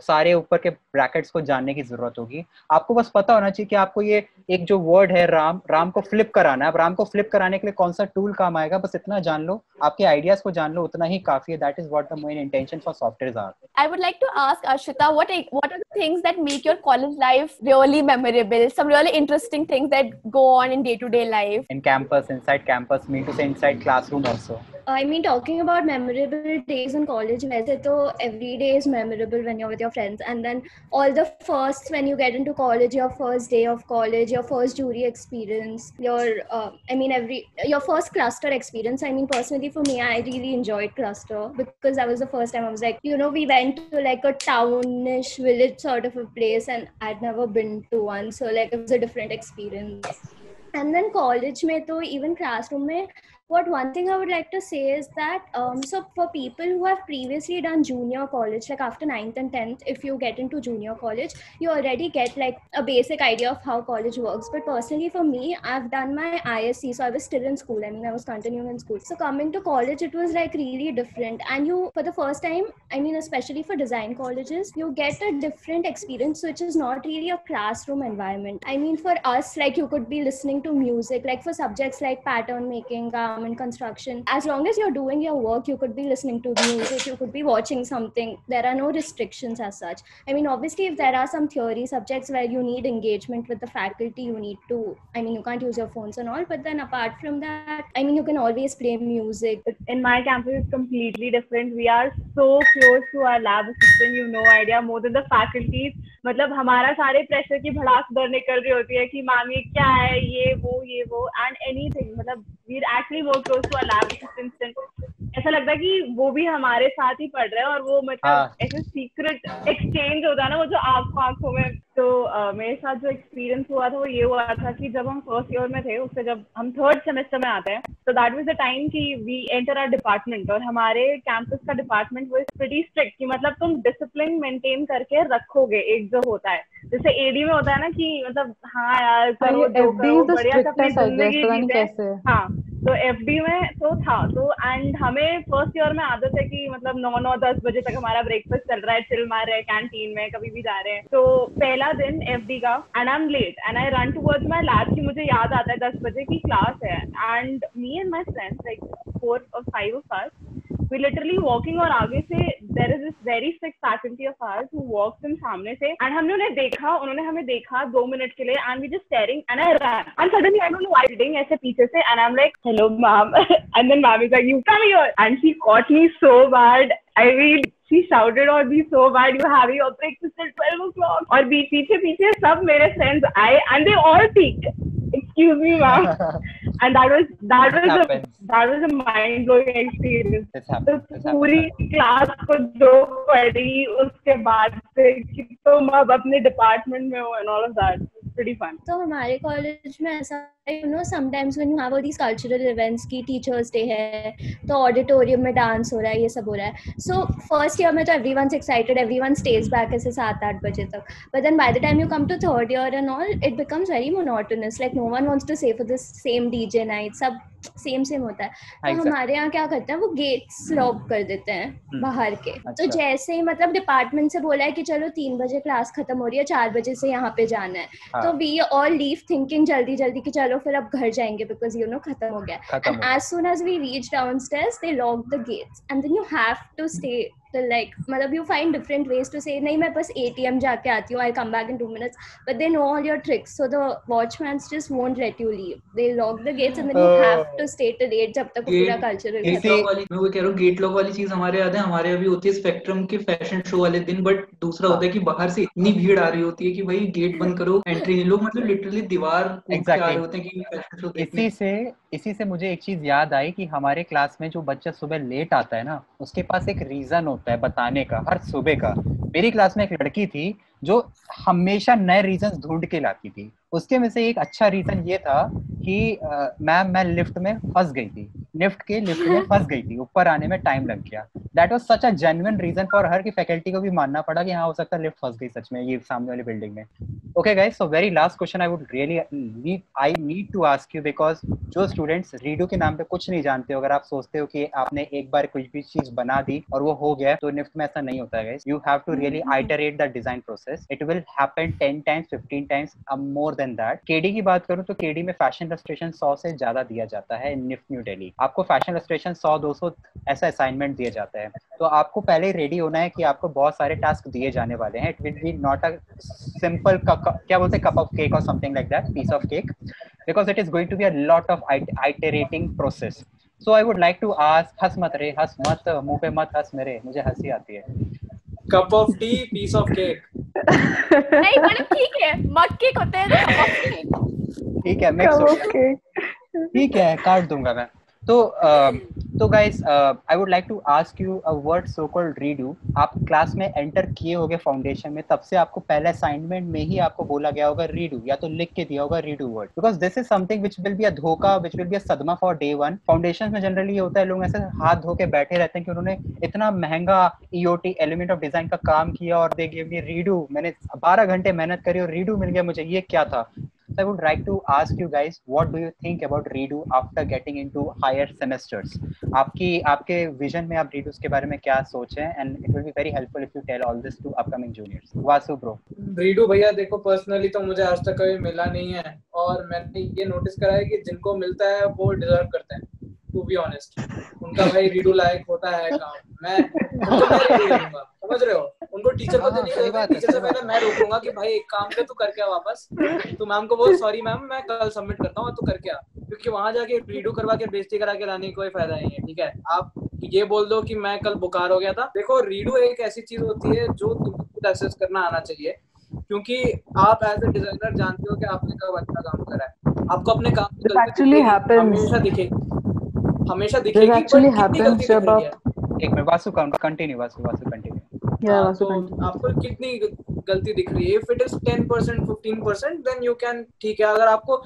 सारे ऊपर के ब्रैकेट्स को जानने की जरूरत होगी। आपको बस पता होना चाहिए कि आपको ये एक जो वर्ड है राम को फ्लिप कराना है। अब राम को फ्लिप कराने के लिए कौन सा टूल काम आएगा, बस इतना जान लो, आपके आइडियाज को जान लो, उतना ही काफी है। That is what the main intention for software are. I would like to ask Ashita, what are the things that make your college life really memorable? Some really interesting things that go on in day-to-day life. In campus, inside campus, mean to say inside classroom also. I mean, talking about memorable days in college, वैसे तो every day is memorable when you're with your friends, and then all the firsts when you get into college, your first day of college, your first jury experience, your first cluster experience. I mean, personally for me, I really enjoyed cluster because that was the first time I was like, we went to like a townish village sort of a place, and I'd never been to one, so like it was a different experience. And then college में तो even classroom में, what one thing I would like to say is that so for people who have previously done junior college, like after 9th and 10th, if you get into junior college, you already get like a basic idea of how college works. But personally for me, I've done my ISC, so I was still in school. I mean, I was continuing in school. So coming to college, it was like really different. And you, for the first time, I mean, especially for design colleges, you get a different experience, which is not really a classroom environment. I mean, for us, like you could be listening to music, like for subjects like pattern making, and construction, as long as you're doing your work, you could be listening to music, you could be watching something. There are no restrictions as such. I mean, obviously if there are some theory subjects where you need engagement with the faculty, you need to, I mean, you can't use your phones and all, but then apart from that, I mean, you can always play music. In my campus it's completely different. We are so close to our lab assistant, you no idea, more than the faculties. मतलब हमारा सारे pressure की भड़ास उधर निकल रही होती है कि मैम ये क्या है, ये वो एंड एनीथिंग. मतलब we are actually more close to our lab assistant. ऐसा लगता है कि वो भी हमारे साथ ही पढ़ रहे हैं, और वो मतलब ऐसे सीक्रेट एक्सचेंज होता है ना, वो जो आंखों में. तो मेरे साथ जो एक्सपीरियंस हुआ था वो ये हुआ था कि जब हम फर्स्ट ईयर में थे, उससे जब हम थर्ड सेमेस्टर में आते हैं, तो दैट वाज द टाइम कि वी एंटर आवर डिपार्टमेंट. और हमारे कैंपस का डिपार्टमेंट वो प्रीटी स्ट्रिक्ट कि मतलब तुम डिसिप्लिन मेंटेन करके रखोगे. एक जो होता है जैसे एडी में होता है ना कि मतलब हाँ यार करो जो करो बढ़िया से अपनी जिंदगी जीते. हाँ, तो एफडी में तो था. तो एंड हमें फर्स्ट ईयर में आदत है कि मतलब 9-10 बजे तक हमारा ब्रेकफास्ट चल रहा है, चिल मार रहे हैं कैंटीन में, कभी भी जा रहे हैं. तो पहला दिन एफडी का, and I am late and I run towards my lab कि मुझे याद आता है 10 बजे की क्लास है. And me and my friends, like 4 or 5 of us, we literally walking, और आगे से there is this very strict faculty of ours who walks in सामने से, and हमने उन्हें देखा, उन्होंने हमें देखा 2 मिनट के लिए, and we just staring, and I ran, and suddenly I don't know why reading ऐसे पीछे से, and I'm like hello ma'am, and then ma'am is like you come here, and she caught me so bad. I mean, she shouted on me so bad, you having your breakfast at 12 o'clock. और पीछे सब मेरे friends आए, and they all peeked. Excuse me, ma'am. And that was a mind blowing experience. तो पूरी class को जो पढ़ी उसके बाद से कि तुम अब अपने डिपार्टमेंट में हो, and all of that. It's pretty fun. तो हमारे कॉलेज में ऐसा, sometimes when you have all these cultural events की टीचर्स डे है, तो ऑडिटोरियम में डांस हो रहा है, ये सब हो रहा है. So फर्स्ट ईयर में तो everyone's excited, everyone stays back ऐसे 7-8 बजे तक. But then by the time you come to third year and all, it becomes very monotonous. Like no one wants to stay for this same DJ night. सब same होता है. तो हमारे यहाँ क्या करते हैं, वो गेट्स लॉक कर देते हैं बाहर के. तो जैसे ही मतलब डिपार्टमेंट से बोला है कि चलो 3 बजे क्लास खत्म हो रही है, 4 बजे से यहाँ पे जाना है, तो वी ऑल लीव थिंकिंग जल्दी कि चलो फिर अब घर जाएंगे बिकॉज खत्म हो गया. And as soon as we reach downstairs they lock the gates, and then you have to stay. तो लाइक मतलब you find different ways to say नहीं मैं बस ATM जाके आती हूँ, I'll come back in 2 minutes, but they know all your tricks, so the watchmans just won't let you leave. They lock the gates and then you have to stay till 8 जब तक पूरा culture. मैं वो कह रहा हूँ gate lock वाली चीज हमारे याद है, हमारे अभी होती है स्पेक्ट्रम के फैशन शो वाले दिन. बट दूसरा होता है कि बाहर से इतनी भीड़ आ रही होती है कि भाई गेट बंद करो, एंट्री नहीं. लोग मतलब लिटरली दीवार कूद के आ रहे होते हैं कि फैशन शो देखने. इसी से मुझे एक चीज याद आई कि हमारे क्लास में जो बच्चा सुबह लेट आता है ना, उसके पास एक रीजन होता है बताने का हर सुबह का. मेरी क्लास में एक लड़की थी जो हमेशा नए रीजंस ढूंढ के लाती थी। उसके में से एक अच्छा रीजन ये था कि मैम मैं लिफ्ट में फंस गई थी, लिफ्ट में फंस गई थी, ऊपर आने में टाइम लग गया। That was such a genuine reason for her, कि फैकल्टी को भी मानना पड़ा कि हाँ हो सकता है लिफ्ट फंस गई सच में ये सामने वाली बिल्डिंग में। Okay guys, so very last question I need to ask you, because जो स्टूडेंट्स रीडू के नाम पे कुछ नहीं जानते हो, अगर आप सोचते हो कि आपने एक बार कुछ भी चीज बना दी और वो हो गया, तो निफ्ट में ऐसा नहीं होता है guys. You have to really iterate the design process. It will happen 10 times 15 times more than that. KD की बात करूं तो केडी में फैशन इलस्ट्रेशन 100 से ज्यादा दिया जाता है निफ्ट न्यू दिल्ली। आपको फैशन इलस्ट्रेशन 100-200 ऐसा असाइनमेंट दिया जाता है, तो आपको पहले रेडी होना है कि आपको बहुत सारे टास्क दिए जाने वाले हैं। It will be not a simple क्या बोलते हैं, कप ऑफ केक और something like that, piece of cake, because it is going to be a lot of iterating process. So I would like to ask, हंस मत रे, हंस मत, मुंह पे मत हंस मेरे, मुझे हंसी आती है। Cup of tea, piece of cake. नहीं मतलब ठीक है, मग केक होते हैं तो कप ऑफ केक। ठीक है, मिक्स हो गया, ठीक है, काट दूंगा मैं। तो guys, I would like to ask you a word so called redo. आप क्लास में एंटर किए होगे फाउंडेशन में, तब से आपको पहले असाइनमेंट में ही आपको बोला गया होगा रीडू, या तो लिख के दिया होगा redo word, because this is something which will be a धोखा, व्हिच विल बी अ सदमा फॉर डे वन। फाउंडेशन में जनरली ये होता है, लोग ऐसे हाथ धो के बैठे रहते हैं कि उन्होंने इतना महंगा ईओटी एलिमेंट ऑफ डिजाइन का काम किया और दे गिव मी रीडू, मैंने 12 घंटे मेहनत करी और रीडू मिल गया मुझे, ये क्या था। So I would like to ask you guys, what do you think about redo after getting into higher semesters? आपके विजन में आप redos के बारे में क्या सोच हैं? And it will be very helpful if you tell all this to upcoming juniors. Vasu bro. Redo भैया देखो, पर्सनली तो मुझे आज तक कभी मिला नहीं है, और मैंने ये नोटिस करा है कि जिनको मिलता है वो डिजर्व करते हैं, टू बी ऑनेस्ट। उनका भाई रीडू लायक होता है काम। मैं रीडू करूंगा, समझ रहे हो? उनको टीचर को देने, टीचर से पहले मैं रोकूंगा कि भाई एक काम कर, तू करके आ वापस, तू मैम को बोल सॉरी मैम मैं कल सबमिट करता हूँ, तू करके आ, क्योंकि वहां जाके रीडू करवा के बेइज्जती करा के लाने की कोई फायदा नहीं है। ठीक है, आप ये बोल दो कि मैं कल बुखार हो गया था। देखो, रीडू एक ऐसी चीज होती है जो तुमको खुद एक्सेस करना आना चाहिए, क्योंकि आप एज ए डिजाइनर जानते हो कि आपने कब अच्छा काम करा है। आपको अपने काम की गलती हमेशा दिखेगी, हमेशा दिखेगी, बट कितनी गलती दिख रही है। एक मिनट, वासु कंटिन्यू, वासु कंटिन्यू। तो आपको कितनी गलती दिख रही है? If it is 10% 15% then you can, ठीक है। अगर आपको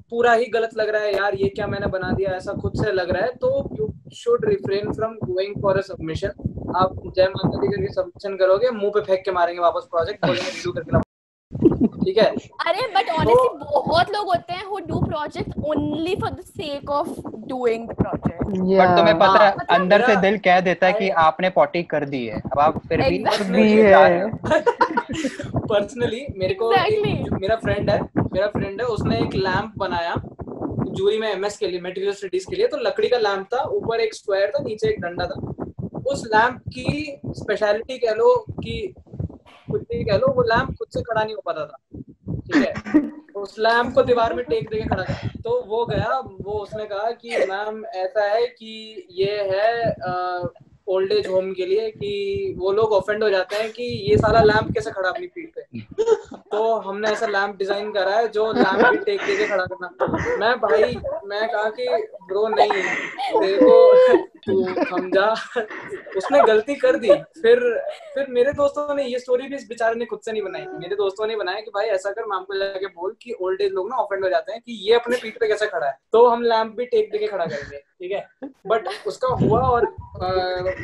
पूरा ही गलत लग रहा है, यार ये क्या मैंने बना दिया, ऐसा खुद से लग रहा है, तो you should refrain from going for a submission. आप जय माता दी करके सबमिशन करोगे, मुंह पे फेंक के मारेंगे वापस प्रोजेक्ट, बोलेंगे रीडू करके ला, ठीक है। अरे बट ऑनेस्टली बहुत लोग होते हैं who do project only for the sake of doing the project. But तुम्हें पता है, अंदर से दिल कह देता है कि आपने पॉटी कर दी है, अब आप फिर भी जा रहे हो। पर्सनली मेरे को मेरा फ्रेंड है, उसने एक लैंप बनाया जूरी में एमएस के लिए, मटेरियल स्टडीज के लिए। तो लकड़ी का लैंप था, ऊपर एक स्क्वायर था, नीचे एक डंडा था। उस लैंप की स्पेशलिटी कह लो कि कुछ भी कह लो, वो लैंप खुद से खड़ा नहीं हो पाता था, ठीक है। उस लैंप को दीवार में टेक देके खड़ा कर, तो वो गया, वो उसने कहा कि मैम ऐसा है कि ये है ओल्ड एज होम के लिए, कि वो लोग ऑफेंड हो जाते हैं कि ये साला लैंप कैसे खड़ा अपनी पीठ पे। तो हमने ऐसा लैंप डिजाइन करा है जो लैंप भी टेक देके खड़ा करना। मैं कहा कि ब्रो नहीं, देखो तू समझा, उसने गलती कर दी। फिर मेरे दोस्तों ने, ये स्टोरी भी इस बेचारे ने खुद से नहीं बनाई, मेरे दोस्तों ने बनाया कि भाई ऐसा कर, मैम को जाके बोल कि ओल्ड एज लोग ना ऑफेंड हो जाते हैं कि ये अपने पीठ पे कैसे खड़ा है, तो हम लैंप भी टेक देके खड़ा करेंगे, ठीक है। बट उसका हुआ, और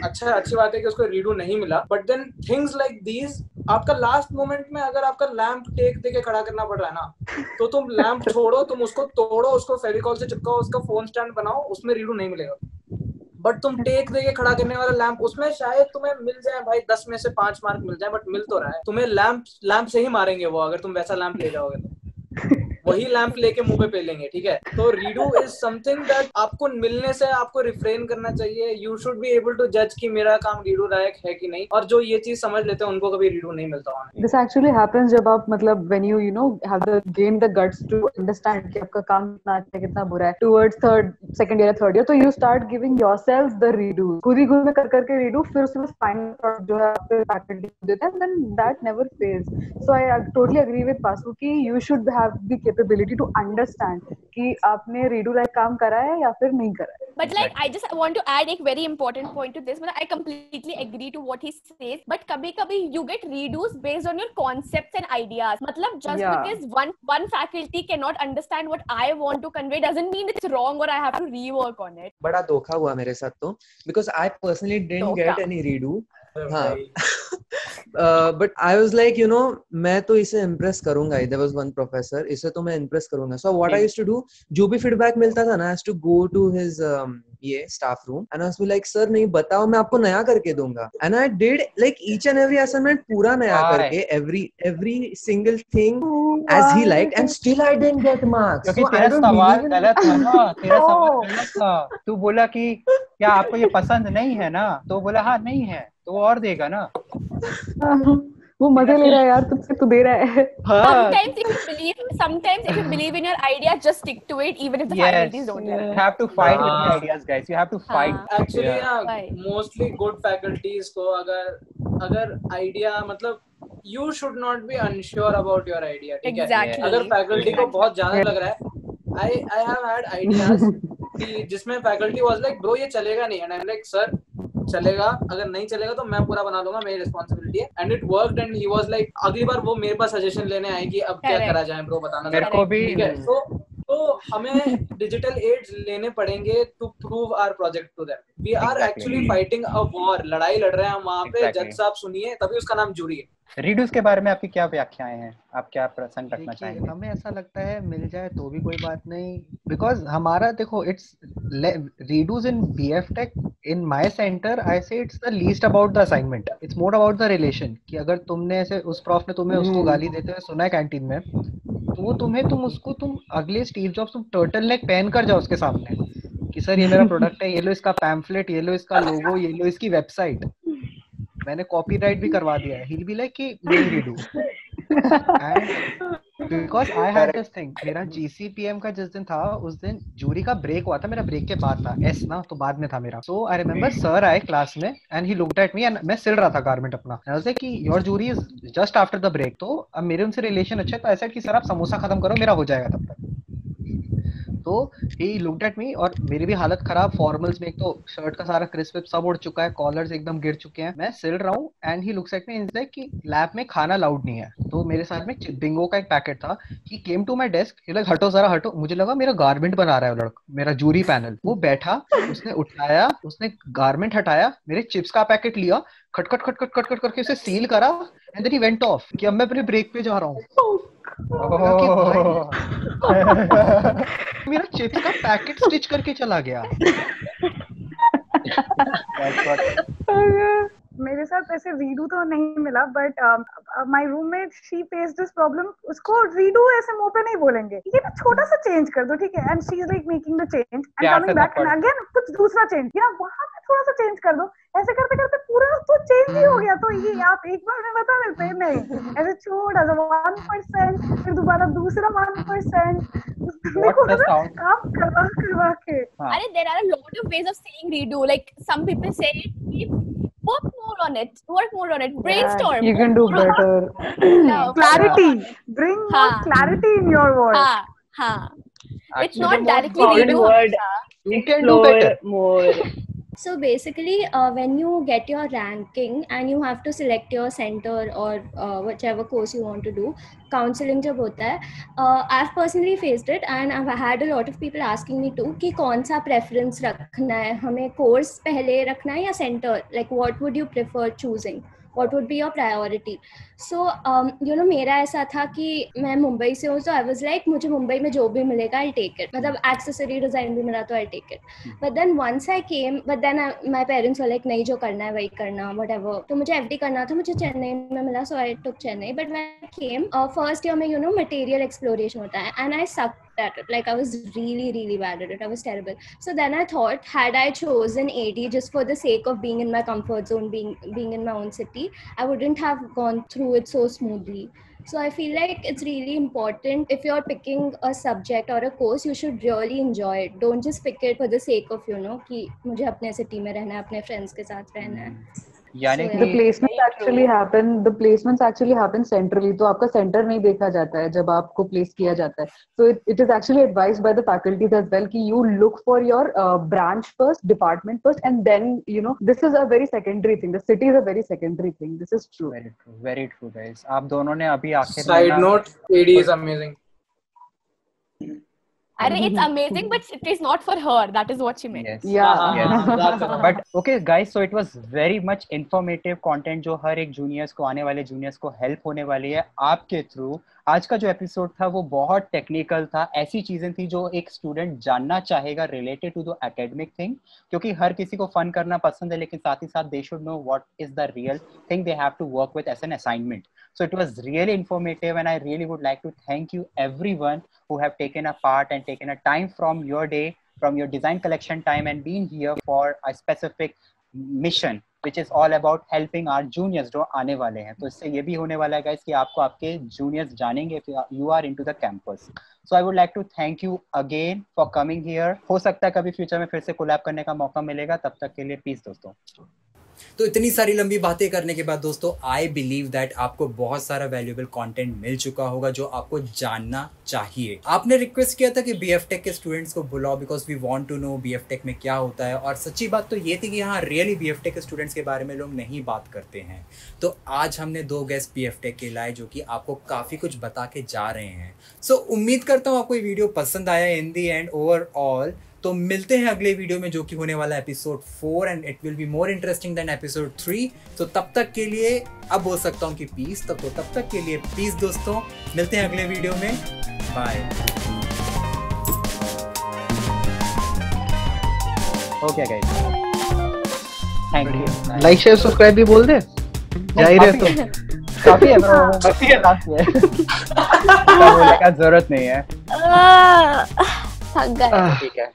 अच्छी बात है कि उसको रीडू नहीं मिला। But then things like these, आपका लास्ट मोमेंट में अगर आपका लैंप टेक देके खड़ा करना पड़ रहा है ना, तो तुम लैंप छोड़ो, तुम उसको तोड़ो, उसको फेविकॉल से चिपकाओ, उसका फोन स्टैंड बनाओ, उसमें रीडू नहीं मिलेगा। बट तुम टेक देके खड़ा करने वाला लैंप, उसमें शायद तुम्हें मिल जाए भाई 10 में से 5 मार्क मिल जाए, बट मिल तो रहा है। तुम्हें लैंप से ही मारेंगे वो, अगर तुम वैसा लैंप ले जाओगे तो वही लैंप लेके मुंह पे पेलेंगे, ठीक है। तो रीडू इज समथिंग दैट आपको मिलने से आपको रिफ्रेन करना चाहिए। You should be able to जज कि मेरा काम रीडू लायक है कि नहीं, और जो ये चीज समझ लेते हैं उनको कभी रीडू नहीं मिलता। दिस एक्चुअली हैपेंस जब आप मतलब when you have the gain the guts to understand कि आपका काम कितना अच्छा है कितना बुरा है towards second year third year, तो you start giving yourself the redo, खुद ही में कर करके रीडू, फिर उसके बाद फाइनल जो है आपके फैकल्टी देते हैं, then that never fails. So I totally agree with Pasu कि you should have be capability to understand कि आपने redo like काम करा है या फिर नहीं करा है. But like I just want to add एक very important point to this. I completely agree to what he says. But कभी-कभी you get redos based on your concepts and ideas. मतलब just because one faculty cannot understand what I want to convey doesn't mean it's wrong or I have to rework on it. बड़ा धोखा हुआ मेरे साथ तो, because I personally didn't get any redo. हाँ. But I was like, you know, मैं तो इसे impress करूँगा. There was one professor, इसे तो मैं impress करूँगा. So what I used to do, जो भी feedback मिलता था ना, I used to go to his ये staff room and I was like, sir नहीं बताओ, मैं आपको नया करके दूँगा. And I did like each and every assignment पूरा नया करके every single thing as he liked, and still I didn't get marks. क्योंकि तेरा सवाल गलत था ना, तेरा सवाल गलत था. तू बोला कि क्या आपको ये पसंद नहीं है ना, तो बोला हाँ नहीं है, तो वो और देगा ना. वो मजे ले रहा है यार, तुझसे तू दे रहा है. Sometimes if you believe in your idea, just stick to it even if the faculties don't. You have to fight with your ideas, guys. You have to fight. Actually, mostly good faculties को अगर idea मतलब you should not be unsure about your idea. Exactly. अगर faculty को बहुत ज़्यादा लग रहा है, I have had ideas कि जिसमें faculty was like, bro ये चलेगा नहीं, and I'm like, sir चलेगा, अगर नहीं चलेगा तो मैं पूरा बना लूंगा, मेरी रिस्पॉन्सिबिलिटी है. And it worked and he was like, अगली बार वो मेरे पास सजेशन लेने आए कि अब क्या करा जाए ब्रो, बताना. मेरे को भी ठीक है. तो हमें डिजिटल एड्स लेने पड़ेंगे to prove our project to them. We are actually fighting a war, लड़ाई लड़ रहे हैं हम वहां पे. जज साहब सुनिए, तभी उसका नाम जूरी है. रीडूस के बारे में आपकी क्या व्याख्याएं हैं, आप क्या प्रश्न रखना चाहेंगे? हमें ऐसा लगता है मिल जाए तो भी कोई बात नहीं, बिकॉज हमारा देखो it's redos in BFTech in my centre. I say it's the least about the assignment, it's more about the relation. कि अगर तुमने ऐसे उस प्रॉफ ने तुम्हें उसको गाली देते हुए सुना है कैंटीन में, तो वो तुम अगले स्टीव जॉब्स तुम टर्टल नेक पहन कर जाओ उसके सामने कि सर ये मेरा प्रोडक्ट है, ये लो इसका पैम्फलेट, ये लो इसका लोगो, ये लो इसकी वेबसाइट, मैंने कॉपीराइट भी करवा दिया है. He'll be like कि नहीं redo. And because I had this thing, मेरा GCPM का जिस दिन था उस दिन जूरी का ब्रेक हुआ था, मेरा ब्रेक के बाद था एस ना, तो बाद में था मेरा. So I remember सर आए क्लास में and he looked at me and मैं सिल रहा था गारमेंट अपना. I was like कि your jury is just after the break. तो अब मेरे उनसे रिलेशन अच्छा है, तो ऐसा कि सर आप समोसा खत्म करो, मेरा हो जाएगा तब तक. तो he looked at me और मेरी भी हालत खराब, फॉर्मल्स में एक तो शर्ट का सारा क्रिस्प सब उड़ चुका है, कॉलर्स एकदम गिर चुके हैं, मैं सिल रहा हूँ. And he looks at me and says कि लैब में खाना लाउड नहीं है. तो मेरे साथ में बिंगो का एक पैकेट था. he came to my desk, he like हटो जरा हटो. मुझे लगा मेरा गारमेंट बना रहा है वो लड़का, मेरा जूरी पैनल. वो बैठा, उसने उठाया, उसने गारमेंट हटाया, मेरे चिप्स का पैकेट लिया, खट खट खट खट खट खट करके उसे सील करा, and then he went off कि अब मैं अपने ब्रेक पे जा रहा हूँ. मेरा चिप्स का पैकेट स्टिच करके चला गया. मेरे साथ ऐसे रीडू तो नहीं मिला, but my roommate she face this problem. उसको रीडू ऐसे मुंह पे नहीं बोलेंगे, ये ना छोटा सा चेंज कर दो, ठीक है, and she is like making the change and coming back and again कुछ दूसरा चेंज, या वहां पे थोड़ा सा चेंज कर दो, ऐसे करते करते पूरा तो चेंज ही हो गया. तो ये आप एक बार में बता देते हैं नहीं, ऐसे छोटा सा 1%, फिर दोबारा दूसरा 1%, काम करवा के. अरे there are a lot of ways of saying redo. Like some people say work more on it, brainstorm. You can do better. Clarity, bring more clarity in your words. It's not directly redo. You can do better. More. So basically, when you get your ranking and you have to select your center or whichever course you want to do, counseling जब होता है, I've personally faced it and I've had a lot of people asking me too कि कौन सा preference रखना है, हमें course पहले रखना है या center, like what would you prefer choosing? What would be your priority? So, मेरा ऐसा था कि मैं मुंबई से हूँ, so I was like मुझे मुंबई में जो भी मिलेगा I'll take it. मतलब accessory design भी मिला तो I'll take it. But then once I came, my parents were like नहीं जो करना है वही करना, whatever. तो मुझे FD करना था, मुझे चेन्नई में मिला, so I took Chennai. But when I came, first year में material exploration होता है, and I sucked at it. Like I was really, really bad at it. I was terrible. So then I thought, had I chosen AD just for the sake of being in my comfort zone, being in my own city, I wouldn't have gone through it so smoothly. So I feel like it's really important, if you're picking a subject or a course, you should really enjoy it. Don't just pick it for the sake of, कि मुझे अपने city में रहना है, अपने friends के साथ रहना है. यानी So, कि The placements actually happen centrally. तो आपका center नहीं देखा जाता है जब आपको place किया जाता है. So it is actually advised by the faculties as well कि you look for your branch first, department first, and then this is a very secondary thing. The city is a very secondary thing. This is true. Very true guys. आप दोनों ने अभी आखिर में Side note, AD is amazing. It's amazing, but it is not for her. That is what she meant. Yes. Yeah. But okay guys, so it was very much informative content जो हर एक juniors को, आने वाले juniors को help होने वाली है आपके थ्रू. आज का जो एपिसोड था वो बहुत टेक्निकल था. ऐसी चीजें थी जो एक स्टूडेंट जानना चाहेगा related to the academic thing, क्योंकि हर किसी को फन करना पसंद है, लेकिन साथ ही साथ they should know what is the real thing they have to work with as an assignment. So it was really informative, and I really would like to thank you everyone who have taken a part and taken a time from your day, from your design collection time, and been here for a specific mission which is all about helping our juniors जो आने वाले हैं. तो इससे ये भी होने वाला है guys कि आपको आपके juniors जानेंगे if you are into the campus. So I would like to thank you again for coming here. हो सकता है कभी फ्यूचर में फिर से कोलैब करने का मौका मिलेगा. तब तक के लिए पीस दोस्तों. तो इतनी सारी लंबी बातें करने के बाद दोस्तों आई बिलीव दैट आपको बहुत सारा वैल्यूएबल कंटेंट मिल चुका होगा जो आपको जानना चाहिए. आपने रिक्वेस्ट किया था कि बीएफटेक के स्टूडेंट्स को बुलाओ because we want to know BFTech में क्या होता है, और सच्ची बात तो ये थी कि यहाँ रियली बीएफटेक के स्टूडेंट्स के बारे में लोग नहीं बात करते हैं. तो आज हमने 2 गेस्ट बीएफटेक के लाए जो कि आपको काफ़ी कुछ बता के जा रहे हैं. सो उम्मीद करता हूँ आपको ये वीडियो पसंद आया इन दी एंड ओवरऑल. तो मिलते हैं अगले वीडियो में जो कि होने वाला episode 4 and it will be more interesting than episode 3. तो तब तक के लिए अब बोल सकता हूँ कि पीस. तब तक के लिए पीस दोस्तों. मिलते हैं अगले वीडियो में. Bye. Okay guys, thank you. Like share subscribe भी बोल दे. जा ही रहे तो काफी है ब्रो. काफी है. बोलने का जरूरत नहीं है. थक गए. ठीक है.